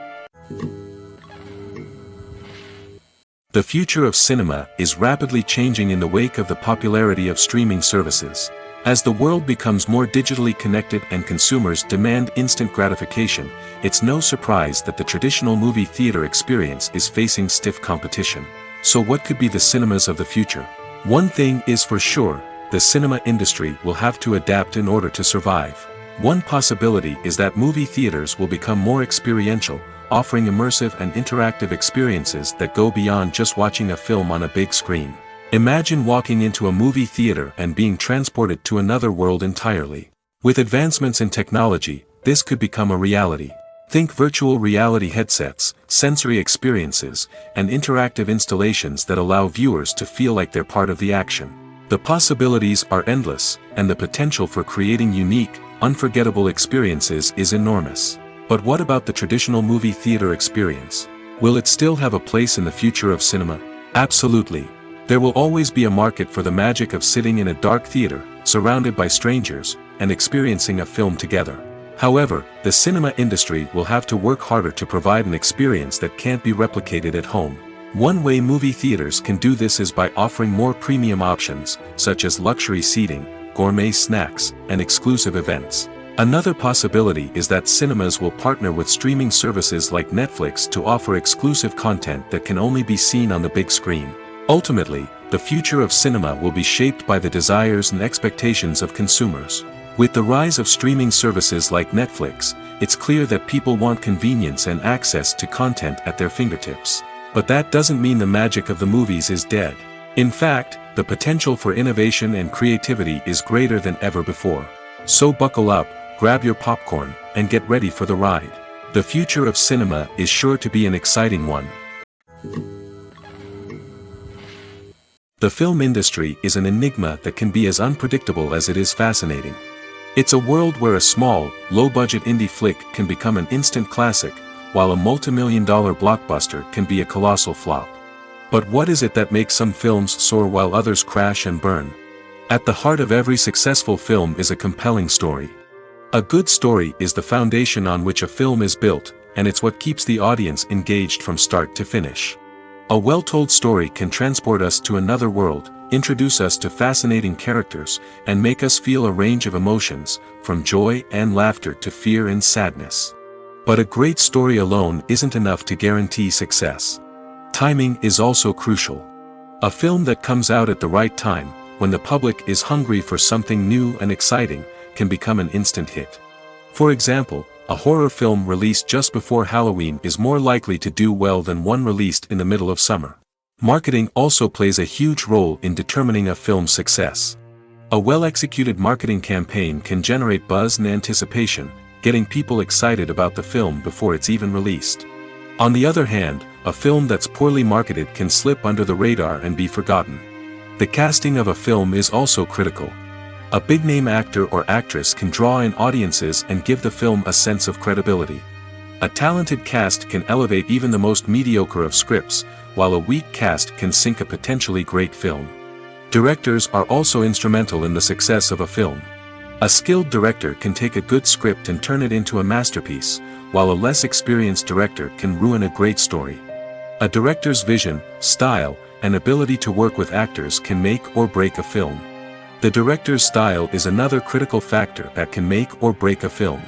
The future of cinema is rapidly changing in the wake of the popularity of streaming services. As the world becomes more digitally connected and consumers demand instant gratification, it's no surprise that the traditional movie theater experience is facing stiff competition. So what could be the cinemas of the future? One thing is for sure, the cinema industry will have to adapt in order to survive. One possibility is that movie theaters will become more experiential, offering immersive and interactive experiences that go beyond just watching a film on a big screen. Imagine walking into a movie theater and being transported to another world entirely. With advancements in technology, this could become a reality. Think virtual reality headsets, sensory experiences, and interactive installations that allow viewers to feel like they're part of the action. The possibilities are endless, and the potential for creating unique, unforgettable experiences is enormous. But what about the traditional movie theater experience? Will it still have a place in the future of cinema? Absolutely. There will always be a market for the magic of sitting in a dark theater, surrounded by strangers, and experiencing a film together. However, the cinema industry will have to work harder to provide an experience that can't be replicated at home. One way movie theaters can do this is by offering more premium options, such as luxury seating, gourmet snacks, and exclusive events. Another possibility is that cinemas will partner with streaming services like Netflix to offer exclusive content that can only be seen on the big screen. Ultimately, the future of cinema will be shaped by the desires and expectations of consumers. With the rise of streaming services like Netflix, it's clear that people want convenience and access to content at their fingertips. But that doesn't mean the magic of the movies is dead. In fact, the potential for innovation and creativity is greater than ever before. So buckle up, grab your popcorn, and get ready for the ride. The future of cinema is sure to be an exciting one. The film industry is an enigma that can be as unpredictable as it is fascinating. It's a world where a small, low-budget indie flick can become an instant classic, while a multi-million-dollar blockbuster can be a colossal flop. But what is it that makes some films soar while others crash and burn? At the heart of every successful film is a compelling story. A good story is the foundation on which a film is built, and it's what keeps the audience engaged from start to finish. A well-told story can transport us to another world, introduce us to fascinating characters, and make us feel a range of emotions, from joy and laughter to fear and sadness. But a great story alone isn't enough to guarantee success. Timing is also crucial. A film that comes out at the right time, when the public is hungry for something new and exciting, can become an instant hit. For example, a horror film released just before Halloween is more likely to do well than one released in the middle of summer. Marketing also plays a huge role in determining a film's success. A well-executed marketing campaign can generate buzz and anticipation, getting people excited about the film before it's even released. On the other hand, a film that's poorly marketed can slip under the radar and be forgotten. The casting of a film is also critical. A big-name actor or actress can draw in audiences and give the film a sense of credibility. A talented cast can elevate even the most mediocre of scripts, while a weak cast can sink a potentially great film. Directors are also instrumental in the success of a film. A skilled director can take a good script and turn it into a masterpiece, while a less experienced director can ruin a great story. A director's vision, style, and ability to work with actors can make or break a film. The director's style is another critical factor that can make or break a film.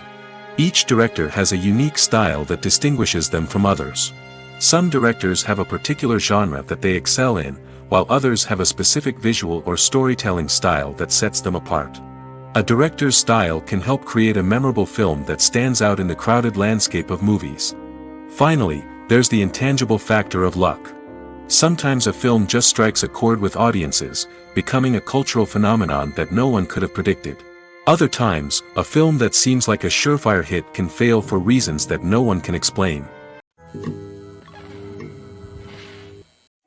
Each director has a unique style that distinguishes them from others. Some directors have a particular genre that they excel in, while others have a specific visual or storytelling style that sets them apart. A director's style can help create a memorable film that stands out in the crowded landscape of movies. Finally, there's the intangible factor of luck. Sometimes a film just strikes a chord with audiences, becoming a cultural phenomenon that no one could have predicted. Other times, a film that seems like a surefire hit can fail for reasons that no one can explain.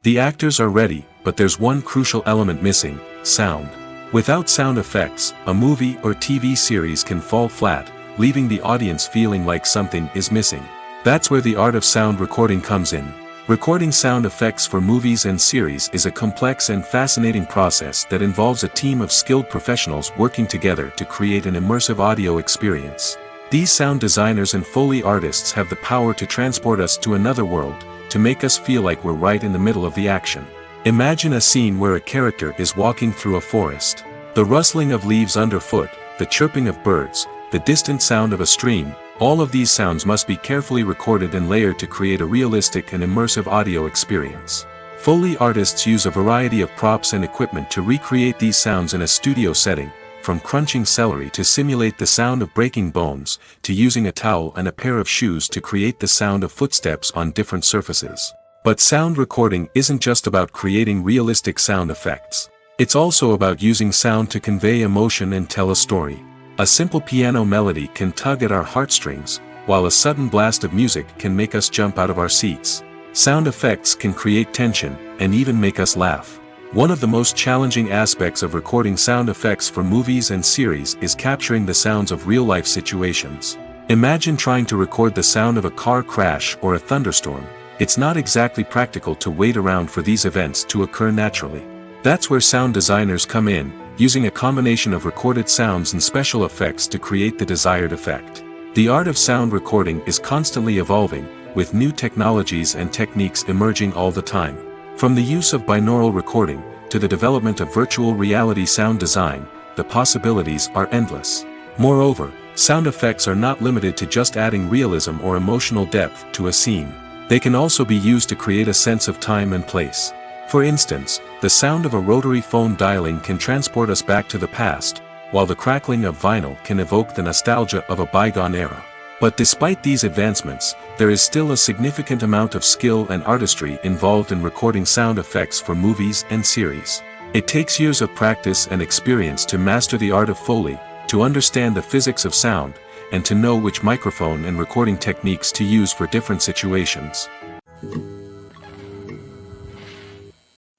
The actors are ready, but there's one crucial element missing: sound. Without sound effects, a movie or TV series can fall flat, leaving the audience feeling like something is missing. That's where the art of sound recording comes in. Recording sound effects for movies and series is a complex and fascinating process that involves a team of skilled professionals working together to create an immersive audio experience. These sound designers and Foley artists have the power to transport us to another world, to make us feel like we're right in the middle of the action. Imagine a scene where a character is walking through a forest. The rustling of leaves underfoot, the chirping of birds, the distant sound of a stream, all of these sounds must be carefully recorded and layered to create a realistic and immersive audio experience. Foley artists use a variety of props and equipment to recreate these sounds in a studio setting, from crunching celery to simulate the sound of breaking bones, to using a towel and a pair of shoes to create the sound of footsteps on different surfaces. But sound recording isn't just about creating realistic sound effects. It's also about using sound to convey emotion and tell a story. A simple piano melody can tug at our heartstrings, while a sudden blast of music can make us jump out of our seats. Sound effects can create tension, and even make us laugh. One of the most challenging aspects of recording sound effects for movies and series is capturing the sounds of real-life situations. Imagine trying to record the sound of a car crash or a thunderstorm. It's not exactly practical to wait around for these events to occur naturally. That's where sound designers come in, using a combination of recorded sounds and special effects to create the desired effect. The art of sound recording is constantly evolving, with new technologies and techniques emerging all the time. From the use of binaural recording, to the development of virtual reality sound design, the possibilities are endless. Moreover, sound effects are not limited to just adding realism or emotional depth to a scene. They can also be used to create a sense of time and place. For instance, the sound of a rotary phone dialing can transport us back to the past, while the crackling of vinyl can evoke the nostalgia of a bygone era. But despite these advancements, there is still a significant amount of skill and artistry involved in recording sound effects for movies and series. It takes years of practice and experience to master the art of Foley, to understand the physics of sound, and to know which microphone and recording techniques to use for different situations.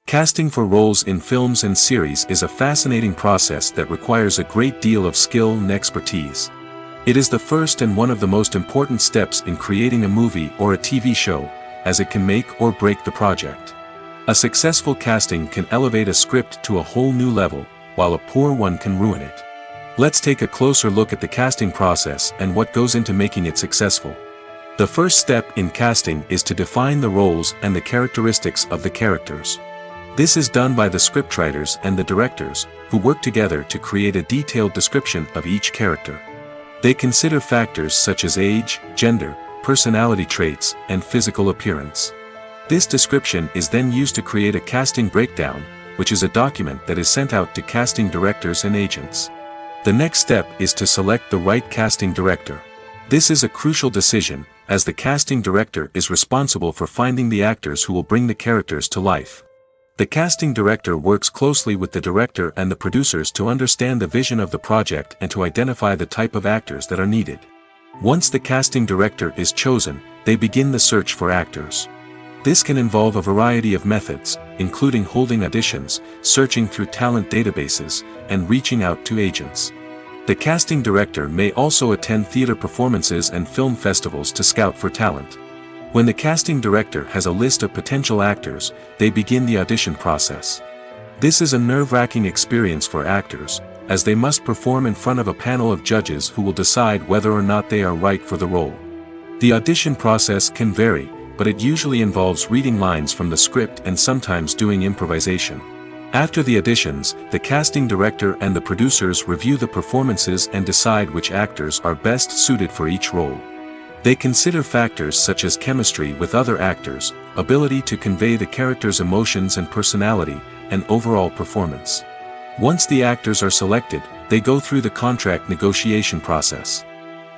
Casting for roles in films and series is a fascinating process that requires a great deal of skill and expertise. It is the first and one of the most important steps in creating a movie or a TV show, as it can make or break the project. A successful casting can elevate a script to a whole new level, while a poor one can ruin it. Let's take a closer look at the casting process and what goes into making it successful. The first step in casting is to define the roles and the characteristics of the characters. This is done by the scriptwriters and the directors, who work together to create a detailed description of each character. They consider factors such as age, gender, personality traits, and physical appearance. This description is then used to create a casting breakdown, which is a document that is sent out to casting directors and agents. The next step is to select the right casting director. This is a crucial decision, as the casting director is responsible for finding the actors who will bring the characters to life. The casting director works closely with the director and the producers to understand the vision of the project and to identify the type of actors that are needed. Once the casting director is chosen, they begin the search for actors. This can involve a variety of methods, including holding auditions, searching through talent databases, and reaching out to agents. The casting director may also attend theater performances and film festivals to scout for talent. When the casting director has a list of potential actors, they begin the audition process. This is a nerve-wracking experience for actors, as they must perform in front of a panel of judges who will decide whether or not they are right for the role. The audition process can vary, but it usually involves reading lines from the script and sometimes doing improvisation. After the auditions, the casting director and the producers review the performances and decide which actors are best suited for each role. They consider factors such as chemistry with other actors, ability to convey the character's emotions and personality, and overall performance. Once the actors are selected, they go through the contract negotiation process.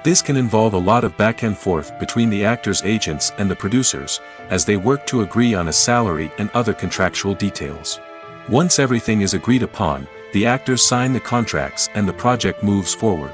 This can involve a lot of back and forth between the actors' agents and the producers, as they work to agree on a salary and other contractual details. Once everything is agreed upon, the actors sign the contracts and the project moves forward.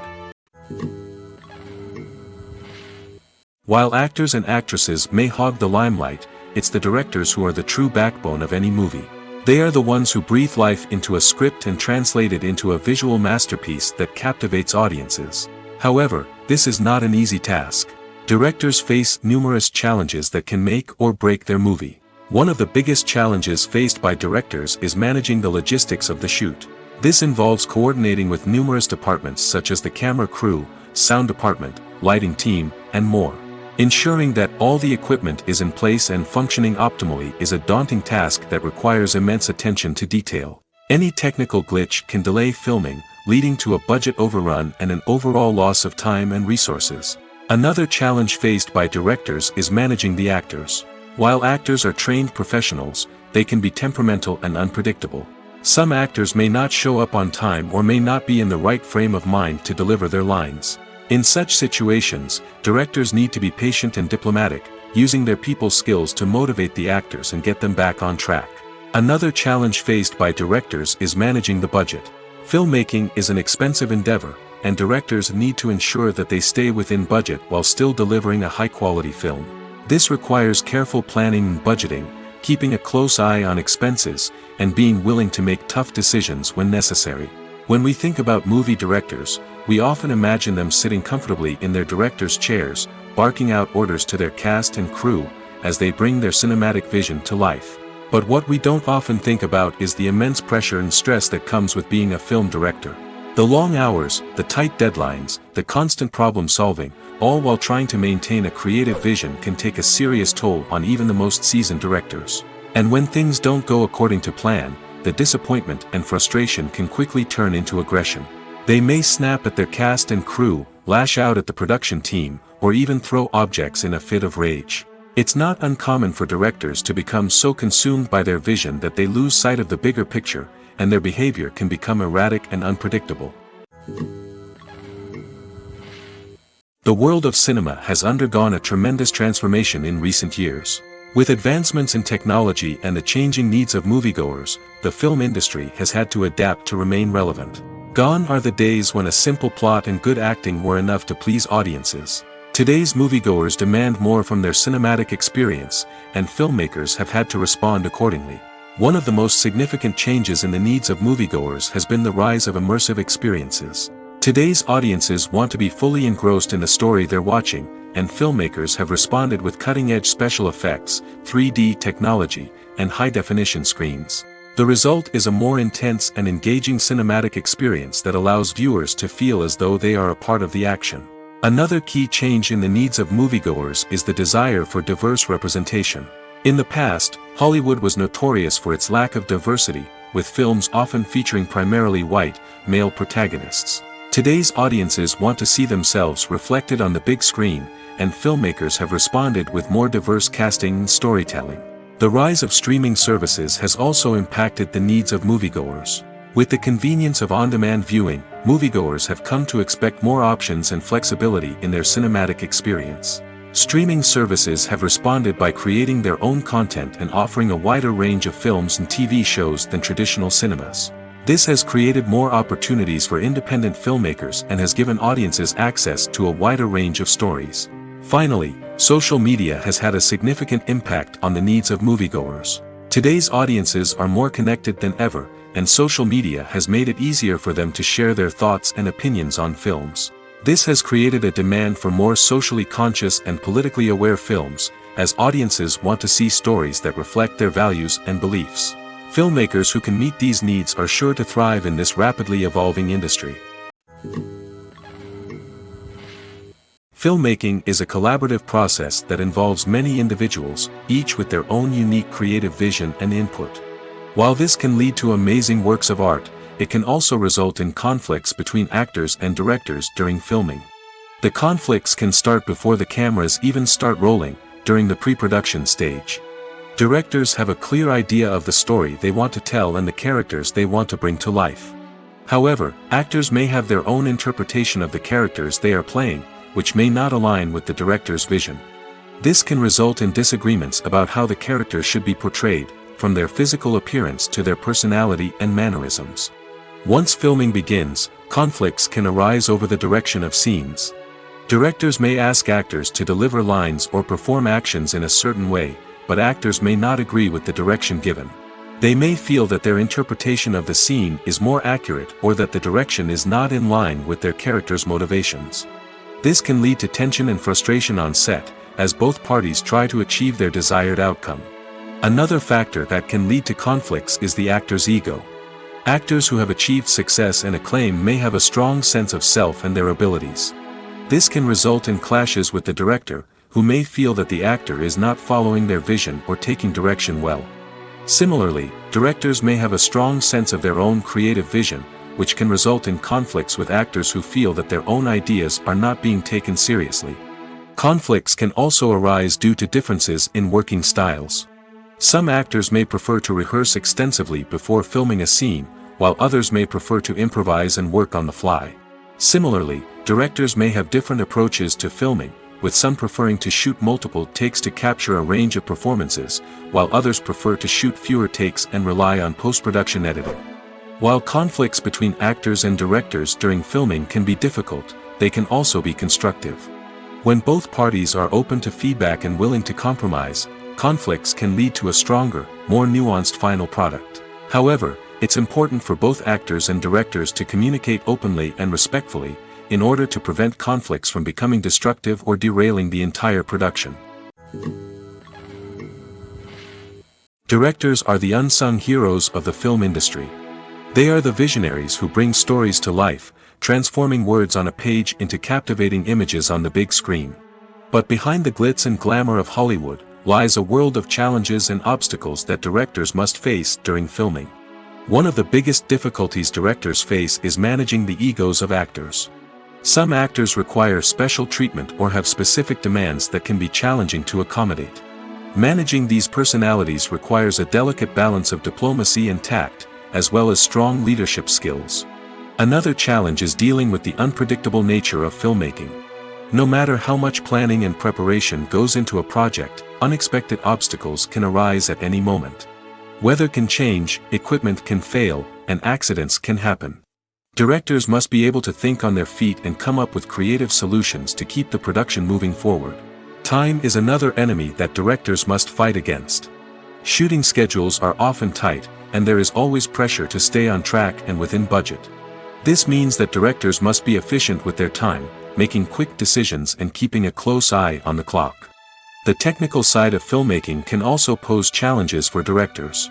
While actors and actresses may hog the limelight, it's the directors who are the true backbone of any movie. They are the ones who breathe life into a script and translate it into a visual masterpiece that captivates audiences. However, this is not an easy task. Directors face numerous challenges that can make or break their movie. One of the biggest challenges faced by directors is managing the logistics of the shoot. This involves coordinating with numerous departments such as the camera crew, sound department, lighting team, and more. Ensuring that all the equipment is in place and functioning optimally is a daunting task that requires immense attention to detail. Any technical glitch can delay filming, leading to a budget overrun and an overall loss of time and resources. Another challenge faced by directors is managing the actors. While actors are trained professionals, they can be temperamental and unpredictable. Some actors may not show up on time or may not be in the right frame of mind to deliver their lines. In such situations, directors need to be patient and diplomatic, using their people skills to motivate the actors and get them back on track. Another challenge faced by directors is managing the budget. Filmmaking is an expensive endeavor, and directors need to ensure that they stay within budget while still delivering a high-quality film. This requires careful planning and budgeting, keeping a close eye on expenses, and being willing to make tough decisions when necessary. When we think about movie directors, we often imagine them sitting comfortably in their director's chairs, barking out orders to their cast and crew, as they bring their cinematic vision to life. But what we don't often think about is the immense pressure and stress that comes with being a film director. The long hours, the tight deadlines, the constant problem solving, all while trying to maintain a creative vision can take a serious toll on even the most seasoned directors. And when things don't go according to plan, the disappointment and frustration can quickly turn into aggression. They may snap at their cast and crew, lash out at the production team, or even throw objects in a fit of rage. It's not uncommon for directors to become so consumed by their vision that they lose sight of the bigger picture, and their behavior can become erratic and unpredictable. The world of cinema has undergone a tremendous transformation in recent years. With advancements in technology and the changing needs of moviegoers, the film industry has had to adapt to remain relevant. Gone are the days when a simple plot and good acting were enough to please audiences. Today's moviegoers demand more from their cinematic experience, and filmmakers have had to respond accordingly. One of the most significant changes in the needs of moviegoers has been the rise of immersive experiences. Today's audiences want to be fully engrossed in the story they're watching, and filmmakers have responded with cutting-edge special effects, 3D technology, and high-definition screens. The result is a more intense and engaging cinematic experience that allows viewers to feel as though they are a part of the action. Another key change in the needs of moviegoers is the desire for diverse representation. In the past, Hollywood was notorious for its lack of diversity, with films often featuring primarily white, male protagonists. Today's audiences want to see themselves reflected on the big screen, and filmmakers have responded with more diverse casting and storytelling. The rise of streaming services has also impacted the needs of moviegoers. With the convenience of on-demand viewing, moviegoers have come to expect more options and flexibility in their cinematic experience. Streaming services have responded by creating their own content and offering a wider range of films and TV shows than traditional cinemas. This has created more opportunities for independent filmmakers and has given audiences access to a wider range of stories. Finally, social media has had a significant impact on the needs of moviegoers. Today's audiences are more connected than ever, and social media has made it easier for them to share their thoughts and opinions on films. This has created a demand for more socially conscious and politically aware films, as audiences want to see stories that reflect their values and beliefs. Filmmakers who can meet these needs are sure to thrive in this rapidly evolving industry. Filmmaking is a collaborative process that involves many individuals, each with their own unique creative vision and input. While this can lead to amazing works of art, it can also result in conflicts between actors and directors during filming. The conflicts can start before the cameras even start rolling, during the pre-production stage. Directors have a clear idea of the story they want to tell and the characters they want to bring to life. However, actors may have their own interpretation of the characters they are playing, which may not align with the director's vision. This can result in disagreements about how the characters should be portrayed, from their physical appearance to their personality and mannerisms. Once filming begins, conflicts can arise over the direction of scenes. Directors may ask actors to deliver lines or perform actions in a certain way, but actors may not agree with the direction given. They may feel that their interpretation of the scene is more accurate or that the direction is not in line with their character's motivations. This can lead to tension and frustration on set, as both parties try to achieve their desired outcome. Another factor that can lead to conflicts is the actor's ego. Actors who have achieved success and acclaim may have a strong sense of self and their abilities. This can result in clashes with the director, who may feel that the actor is not following their vision or taking direction well. Similarly, directors may have a strong sense of their own creative vision, which can result in conflicts with actors who feel that their own ideas are not being taken seriously. Conflicts can also arise due to differences in working styles. Some actors may prefer to rehearse extensively before filming a scene, while others may prefer to improvise and work on the fly. Similarly, directors may have different approaches to filming, with some preferring to shoot multiple takes to capture a range of performances, while others prefer to shoot fewer takes and rely on post-production editing. While conflicts between actors and directors during filming can be difficult, they can also be constructive. When both parties are open to feedback and willing to compromise, conflicts can lead to a stronger, more nuanced final product. However, it's important for both actors and directors to communicate openly and respectfully, in order to prevent conflicts from becoming destructive or derailing the entire production. Directors are the unsung heroes of the film industry. They are the visionaries who bring stories to life, transforming words on a page into captivating images on the big screen. But behind the glitz and glamour of Hollywood, lies a world of challenges and obstacles that directors must face during filming. One of the biggest difficulties directors face is managing the egos of actors. Some actors require special treatment or have specific demands that can be challenging to accommodate. Managing these personalities requires a delicate balance of diplomacy and tact, as well as strong leadership skills. Another challenge is dealing with the unpredictable nature of filmmaking. No matter how much planning and preparation goes into a project, unexpected obstacles can arise at any moment. Weather can change, equipment can fail, and accidents can happen. Directors must be able to think on their feet and come up with creative solutions to keep the production moving forward. Time is another enemy that directors must fight against. Shooting schedules are often tight, and there is always pressure to stay on track and within budget. This means that directors must be efficient with their time, making quick decisions and keeping a close eye on the clock. The technical side of filmmaking can also pose challenges for directors.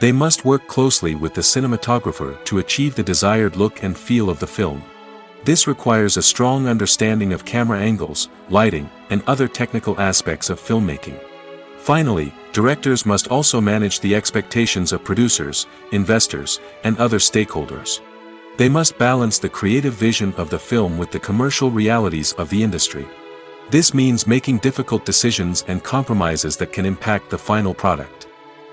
They must work closely with the cinematographer to achieve the desired look and feel of the film. This requires a strong understanding of camera angles, lighting, and other technical aspects of filmmaking. Finally, directors must also manage the expectations of producers, investors, and other stakeholders. They must balance the creative vision of the film with the commercial realities of the industry. This means making difficult decisions and compromises that can impact the final product.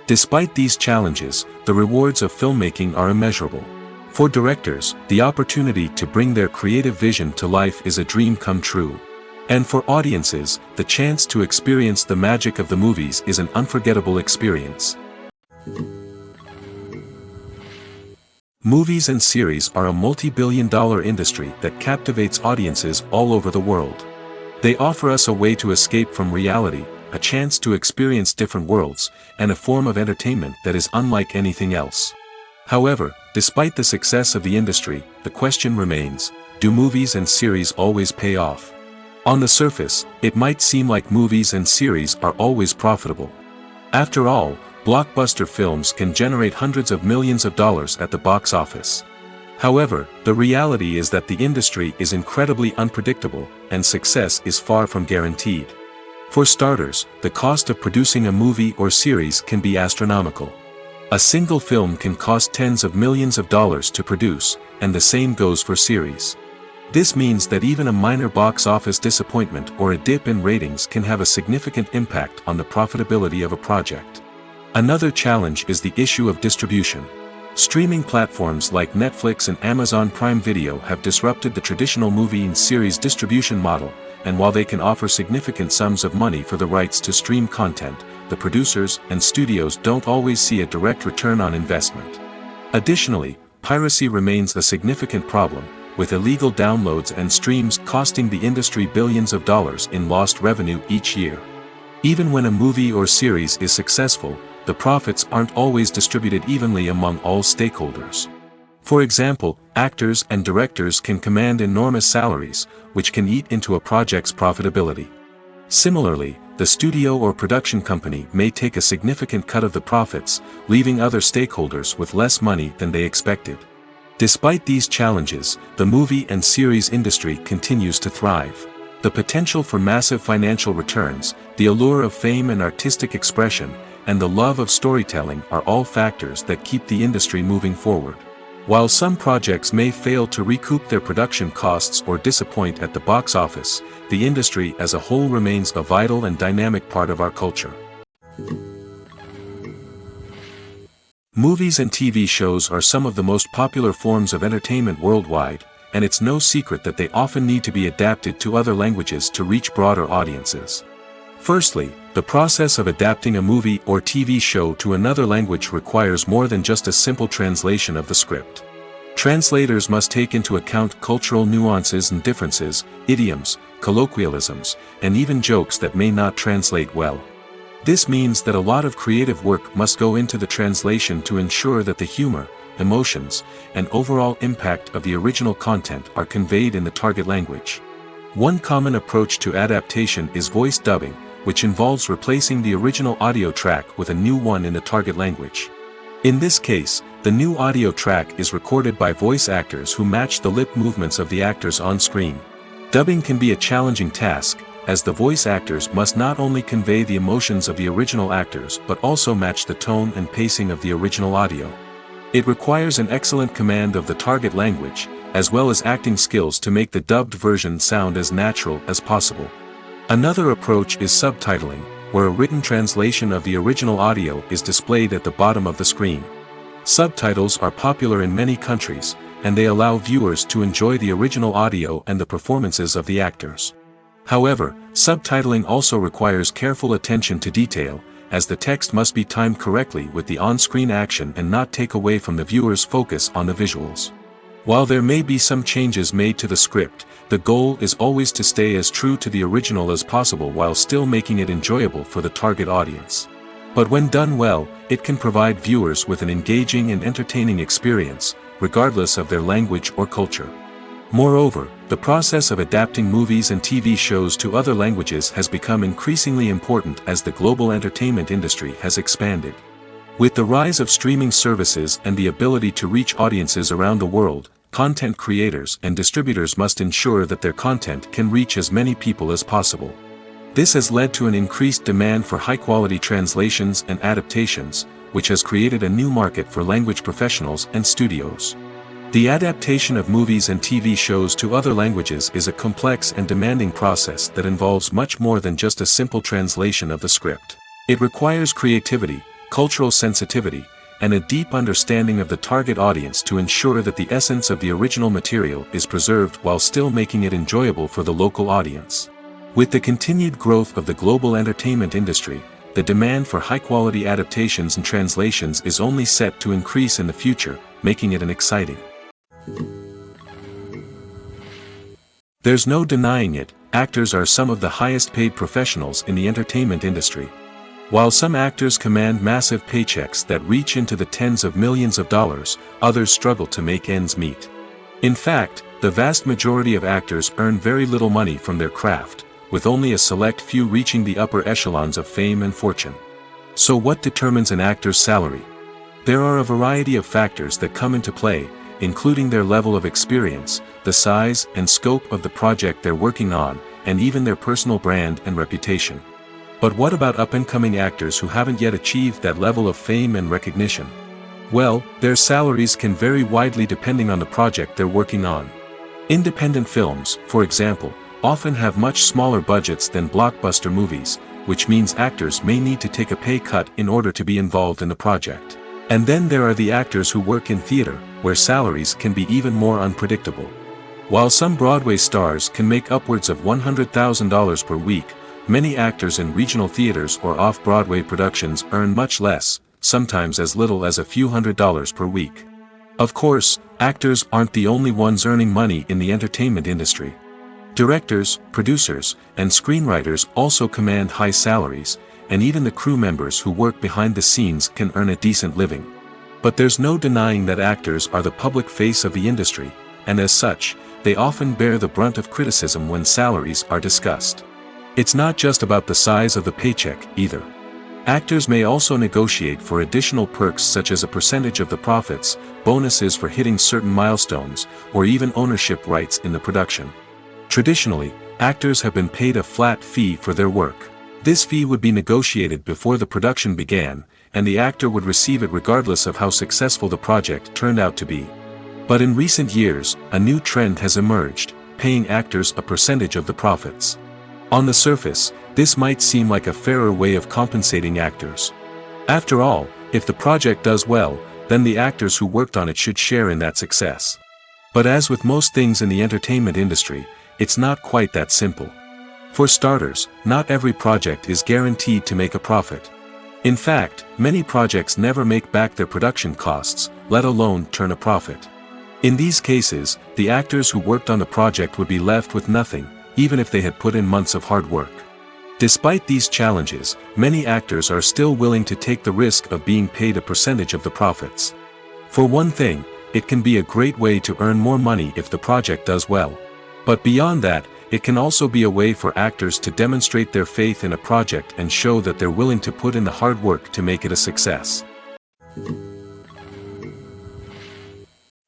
Despite these challenges, the rewards of filmmaking are immeasurable. For directors, the opportunity to bring their creative vision to life is a dream come true. And for audiences, the chance to experience the magic of the movies is an unforgettable experience. Movies and series are a multi-billion-dollar industry that captivates audiences all over the world. They offer us a way to escape from reality, a chance to experience different worlds, and a form of entertainment that is unlike anything else. However, despite the success of the industry, the question remains, do movies and series always pay off? On the surface, it might seem like movies and series are always profitable. After all, blockbuster films can generate hundreds of millions of dollars at the box office. However, the reality is that the industry is incredibly unpredictable, and success is far from guaranteed. For starters, the cost of producing a movie or series can be astronomical. A single film can cost tens of millions of dollars to produce, and the same goes for series. This means that even a minor box office disappointment or a dip in ratings can have a significant impact on the profitability of a project. Another challenge is the issue of distribution. Streaming platforms like Netflix and Amazon Prime Video have disrupted the traditional movie and series distribution model, and while they can offer significant sums of money for the rights to stream content, the producers and studios don't always see a direct return on investment. Additionally, piracy remains a significant problem, with illegal downloads and streams costing the industry billions of dollars in lost revenue each year. Even when a movie or series is successful, the profits aren't always distributed evenly among all stakeholders. For example, actors and directors can command enormous salaries, which can eat into a project's profitability. Similarly, the studio or production company may take a significant cut of the profits, leaving other stakeholders with less money than they expected. Despite these challenges, the movie and series industry continues to thrive. The potential for massive financial returns, the allure of fame and artistic expression, and the love of storytelling are all factors that keep the industry moving forward. While some projects may fail to recoup their production costs or disappoint at the box office, the industry as a whole remains a vital and dynamic part of our culture. Movies and TV shows are some of the most popular forms of entertainment worldwide, and it's no secret that they often need to be adapted to other languages to reach broader audiences. Firstly, the process of adapting a movie or TV show to another language requires more than just a simple translation of the script. Translators must take into account cultural nuances and differences, idioms, colloquialisms, and even jokes that may not translate well. This means that a lot of creative work must go into the translation to ensure that the humor, emotions, and overall impact of the original content are conveyed in the target language. One common approach to adaptation is voice dubbing, which involves replacing the original audio track with a new one in the target language. In this case, the new audio track is recorded by voice actors who match the lip movements of the actors on screen. Dubbing can be a challenging task, as the voice actors must not only convey the emotions of the original actors but also match the tone and pacing of the original audio. It requires an excellent command of the target language, as well as acting skills to make the dubbed version sound as natural as possible. Another approach is subtitling, where a written translation of the original audio is displayed at the bottom of the screen. Subtitles are popular in many countries, and they allow viewers to enjoy the original audio and the performances of the actors. However, subtitling also requires careful attention to detail, as the text must be timed correctly with the on-screen action and not take away from the viewer's focus on the visuals. While there may be some changes made to the script, the goal is always to stay as true to the original as possible while still making it enjoyable for the target audience. But when done well, it can provide viewers with an engaging and entertaining experience, regardless of their language or culture. Moreover, the process of adapting movies and TV shows to other languages has become increasingly important as the global entertainment industry has expanded. With the rise of streaming services and the ability to reach audiences around the world, content creators and distributors must ensure that their content can reach as many people as possible. This has led to an increased demand for high-quality translations and adaptations, which has created a new market for language professionals and studios. The adaptation of movies and TV shows to other languages is a complex and demanding process that involves much more than just a simple translation of the script. It requires creativity, cultural sensitivity, and a deep understanding of the target audience to ensure that the essence of the original material is preserved while still making it enjoyable for the local audience. With the continued growth of the global entertainment industry, the demand for high-quality adaptations and translations is only set to increase in the future, making it an exciting. There's no denying it, actors are some of the highest-paid professionals in the entertainment industry. While some actors command massive paychecks that reach into the tens of millions of dollars, others struggle to make ends meet. In fact, the vast majority of actors earn very little money from their craft, with only a select few reaching the upper echelons of fame and fortune. So what determines an actor's salary? There are a variety of factors that come into play, including their level of experience, the size and scope of the project they're working on, and even their personal brand and reputation. But what about up-and-coming actors who haven't yet achieved that level of fame and recognition? Well, their salaries can vary widely depending on the project they're working on. Independent films, for example, often have much smaller budgets than blockbuster movies, which means actors may need to take a pay cut in order to be involved in the project. And then there are the actors who work in theater, where salaries can be even more unpredictable. While some Broadway stars can make upwards of $100,000 per week, many actors in regional theaters or off-Broadway productions earn much less, sometimes as little as a few $100s per week. Of course, actors aren't the only ones earning money in the entertainment industry. Directors, producers, and screenwriters also command high salaries, and even the crew members who work behind the scenes can earn a decent living. But there's no denying that actors are the public face of the industry, and as such, they often bear the brunt of criticism when salaries are discussed. It's not just about the size of the paycheck, either. Actors may also negotiate for additional perks such as a percentage of the profits, bonuses for hitting certain milestones, or even ownership rights in the production. Traditionally, actors have been paid a flat fee for their work. This fee would be negotiated before the production began, and the actor would receive it regardless of how successful the project turned out to be. But in recent years, a new trend has emerged, paying actors a percentage of the profits. On the surface, this might seem like a fairer way of compensating actors. After all, if the project does well, then the actors who worked on it should share in that success. But as with most things in the entertainment industry, it's not quite that simple. For starters, not every project is guaranteed to make a profit. In fact, many projects never make back their production costs, let alone turn a profit. In these cases, the actors who worked on the project would be left with nothing, even if they had put in months of hard work. Despite these challenges, many actors are still willing to take the risk of being paid a percentage of the profits. For one thing, it can be a great way to earn more money if the project does well. But beyond that, it can also be a way for actors to demonstrate their faith in a project and show that they're willing to put in the hard work to make it a success.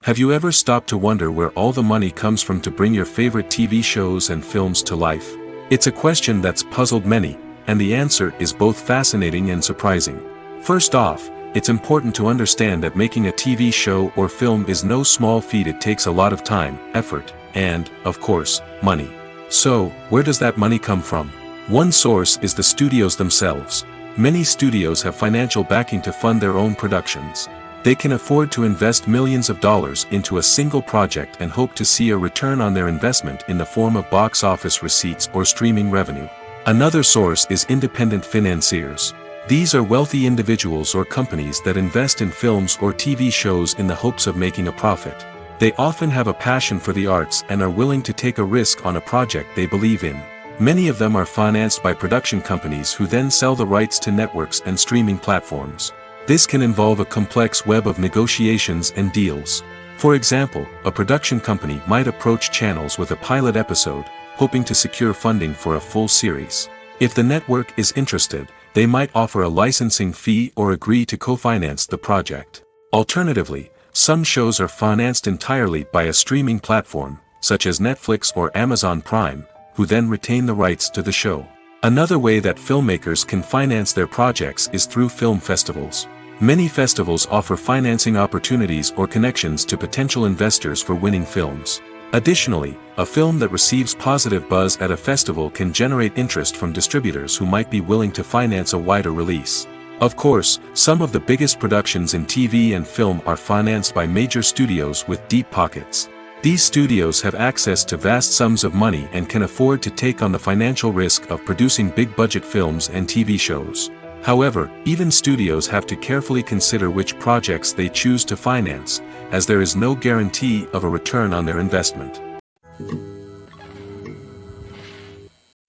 Have you ever stopped to wonder where all the money comes from to bring your favorite TV shows and films to life? It's a question that's puzzled many, and the answer is both fascinating and surprising. First off, it's important to understand that making a TV show or film is no small feat. It takes a lot of time, effort, and, of course, money. So, where does that money come from? One source is the studios themselves. Many studios have financial backing to fund their own productions. They can afford to invest millions of dollars into a single project and hope to see a return on their investment in the form of box office receipts or streaming revenue. Another source is independent financiers. These are wealthy individuals or companies that invest in films or TV shows in the hopes of making a profit. They often have a passion for the arts and are willing to take a risk on a project they believe in. Many of them are financed by production companies who then sell the rights to networks and streaming platforms. This can involve a complex web of negotiations and deals. For example, a production company might approach channels with a pilot episode, hoping to secure funding for a full series. If the network is interested, they might offer a licensing fee or agree to co-finance the project. Alternatively, some shows are financed entirely by a streaming platform, such as Netflix or Amazon Prime, who then retain the rights to the show. Another way that filmmakers can finance their projects is through film festivals. Many festivals offer financing opportunities or connections to potential investors for winning films. Additionally, a film that receives positive buzz at a festival can generate interest from distributors who might be willing to finance a wider release. Of course, some of the biggest productions in TV and film are financed by major studios with deep pockets. These studios have access to vast sums of money and can afford to take on the financial risk of producing big-budget films and TV shows. However, even studios have to carefully consider which projects they choose to finance, as there is no guarantee of a return on their investment.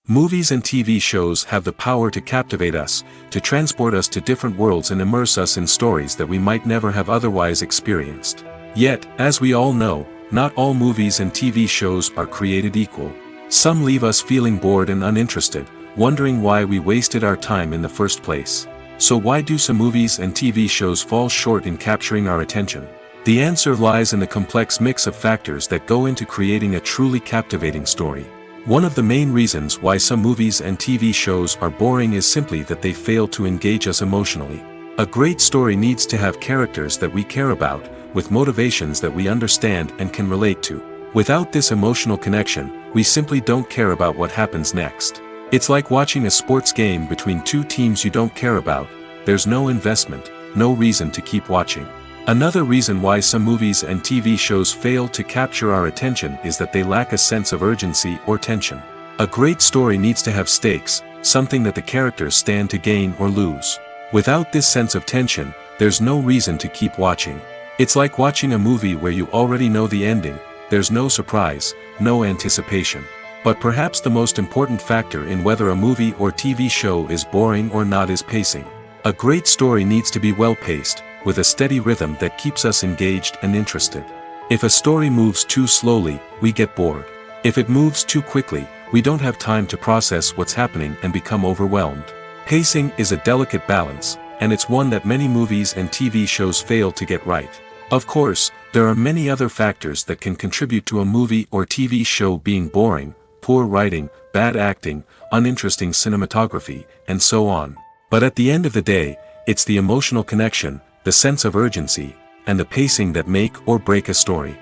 Movies and TV shows have the power to captivate us, to transport us to different worlds and immerse us in stories that we might never have otherwise experienced. Yet, as we all know, not all movies and TV shows are created equal. Some leave us feeling bored and uninterested, wondering why we wasted our time in the first place. So why do some movies and TV shows fall short in capturing our attention? The answer lies in the complex mix of factors that go into creating a truly captivating story. One of the main reasons why some movies and TV shows are boring is simply that they fail to engage us emotionally. A great story needs to have characters that we care about, with motivations that we understand and can relate to. Without this emotional connection, we simply don't care about what happens next. It's like watching a sports game between two teams you don't care about. There's no investment, no reason to keep watching. Another reason why some movies and TV shows fail to capture our attention is that they lack a sense of urgency or tension. A great story needs to have stakes, something that the characters stand to gain or lose. Without this sense of tension, there's no reason to keep watching. It's like watching a movie where you already know the ending. There's no surprise, no anticipation. But perhaps the most important factor in whether a movie or TV show is boring or not is pacing. A great story needs to be well-paced, with a steady rhythm that keeps us engaged and interested. If a story moves too slowly, we get bored. If it moves too quickly, we don't have time to process what's happening and become overwhelmed. Pacing is a delicate balance, and it's one that many movies and TV shows fail to get right. Of course, there are many other factors that can contribute to a movie or TV show being boring: poor writing, bad acting, uninteresting cinematography, and so on. But at the end of the day, it's the emotional connection, the sense of urgency, and the pacing that make or break a story.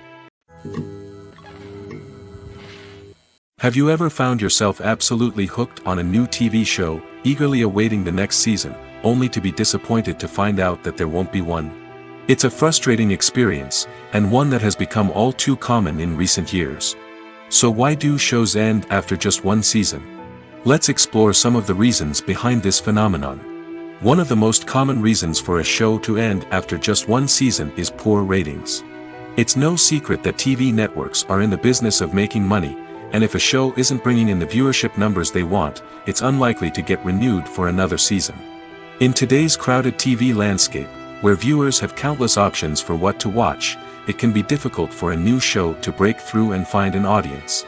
Have you ever found yourself absolutely hooked on a new TV show, eagerly awaiting the next season, only to be disappointed to find out that there won't be one? It's a frustrating experience, and one that has become all too common in recent years. So why do shows end after just one season? Let's explore some of the reasons behind this phenomenon. One of the most common reasons for a show to end after just one season is poor ratings. It's no secret that TV networks are in the business of making money, and if a show isn't bringing in the viewership numbers they want, it's unlikely to get renewed for another season. In today's crowded TV landscape, where viewers have countless options for what to watch, it can be difficult for a new show to break through and find an audience.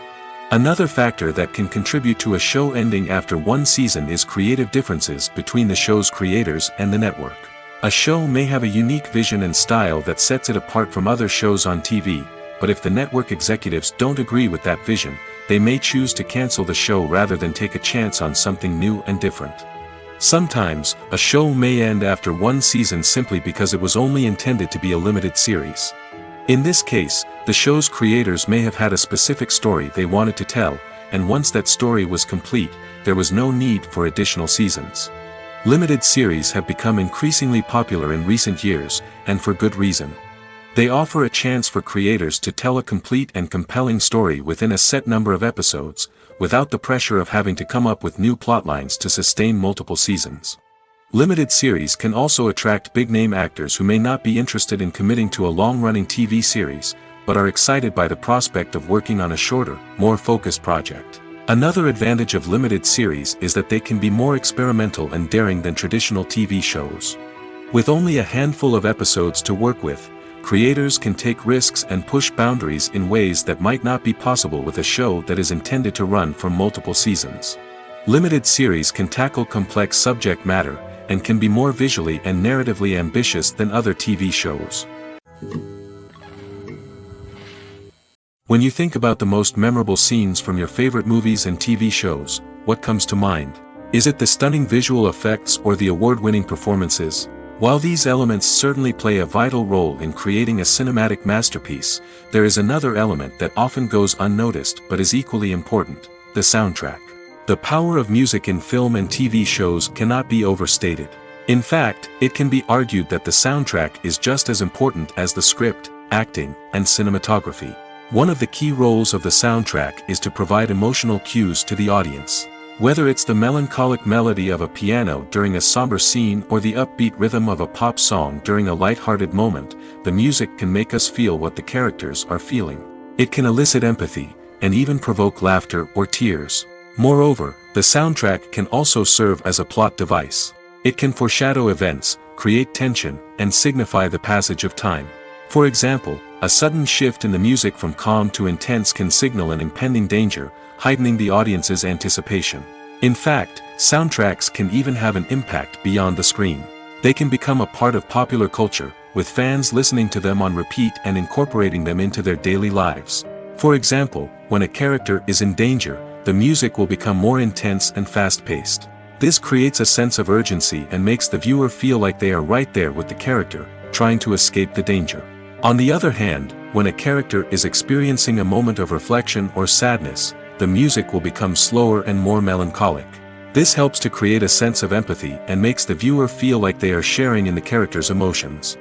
Another factor that can contribute to a show ending after one season is creative differences between the show's creators and the network. A show may have a unique vision and style that sets it apart from other shows on TV, but if the network executives don't agree with that vision, they may choose to cancel the show rather than take a chance on something new and different. Sometimes, a show may end after one season simply because it was only intended to be a limited series. In this case, the show's creators may have had a specific story they wanted to tell, and once that story was complete, there was no need for additional seasons. Limited series have become increasingly popular in recent years, and for good reason. They offer a chance for creators to tell a complete and compelling story within a set number of episodes, without the pressure of having to come up with new plotlines to sustain multiple seasons. Limited series can also attract big-name actors who may not be interested in committing to a long-running TV series, but are excited by the prospect of working on a shorter, more focused project. Another advantage of limited series is that they can be more experimental and daring than traditional TV shows. With only a handful of episodes to work with, creators can take risks and push boundaries in ways that might not be possible with a show that is intended to run for multiple seasons. Limited series can tackle complex subject matter, and can be more visually and narratively ambitious than other TV shows. When you think about the most memorable scenes from your favorite movies and TV shows, what comes to mind? Is it the stunning visual effects or the award-winning performances? While these elements certainly play a vital role in creating a cinematic masterpiece, there is another element that often goes unnoticed but is equally important: the soundtrack. The power of music in film and TV shows cannot be overstated. In fact, it can be argued that the soundtrack is just as important as the script, acting, and cinematography. One of the key roles of the soundtrack is to provide emotional cues to the audience. Whether it's the melancholic melody of a piano during a somber scene or the upbeat rhythm of a pop song during a light-hearted moment, the music can make us feel what the characters are feeling. It can elicit empathy, and even provoke laughter or tears. Moreover, the soundtrack can also serve as a plot device. It can foreshadow events, create tension, and signify the passage of time. For example, a sudden shift in the music from calm to intense can signal an impending danger, heightening the audience's anticipation. In fact, soundtracks can even have an impact beyond the screen. They can become a part of popular culture, with fans listening to them on repeat and incorporating them into their daily lives. For example, when a character is in danger, the music will become more intense and fast-paced. This creates a sense of urgency and makes the viewer feel like they are right there with the character, trying to escape the danger. On the other hand, when a character is experiencing a moment of reflection or sadness, the music will become slower and more melancholic. This helps to create a sense of empathy and makes the viewer feel like they are sharing in the character's emotions.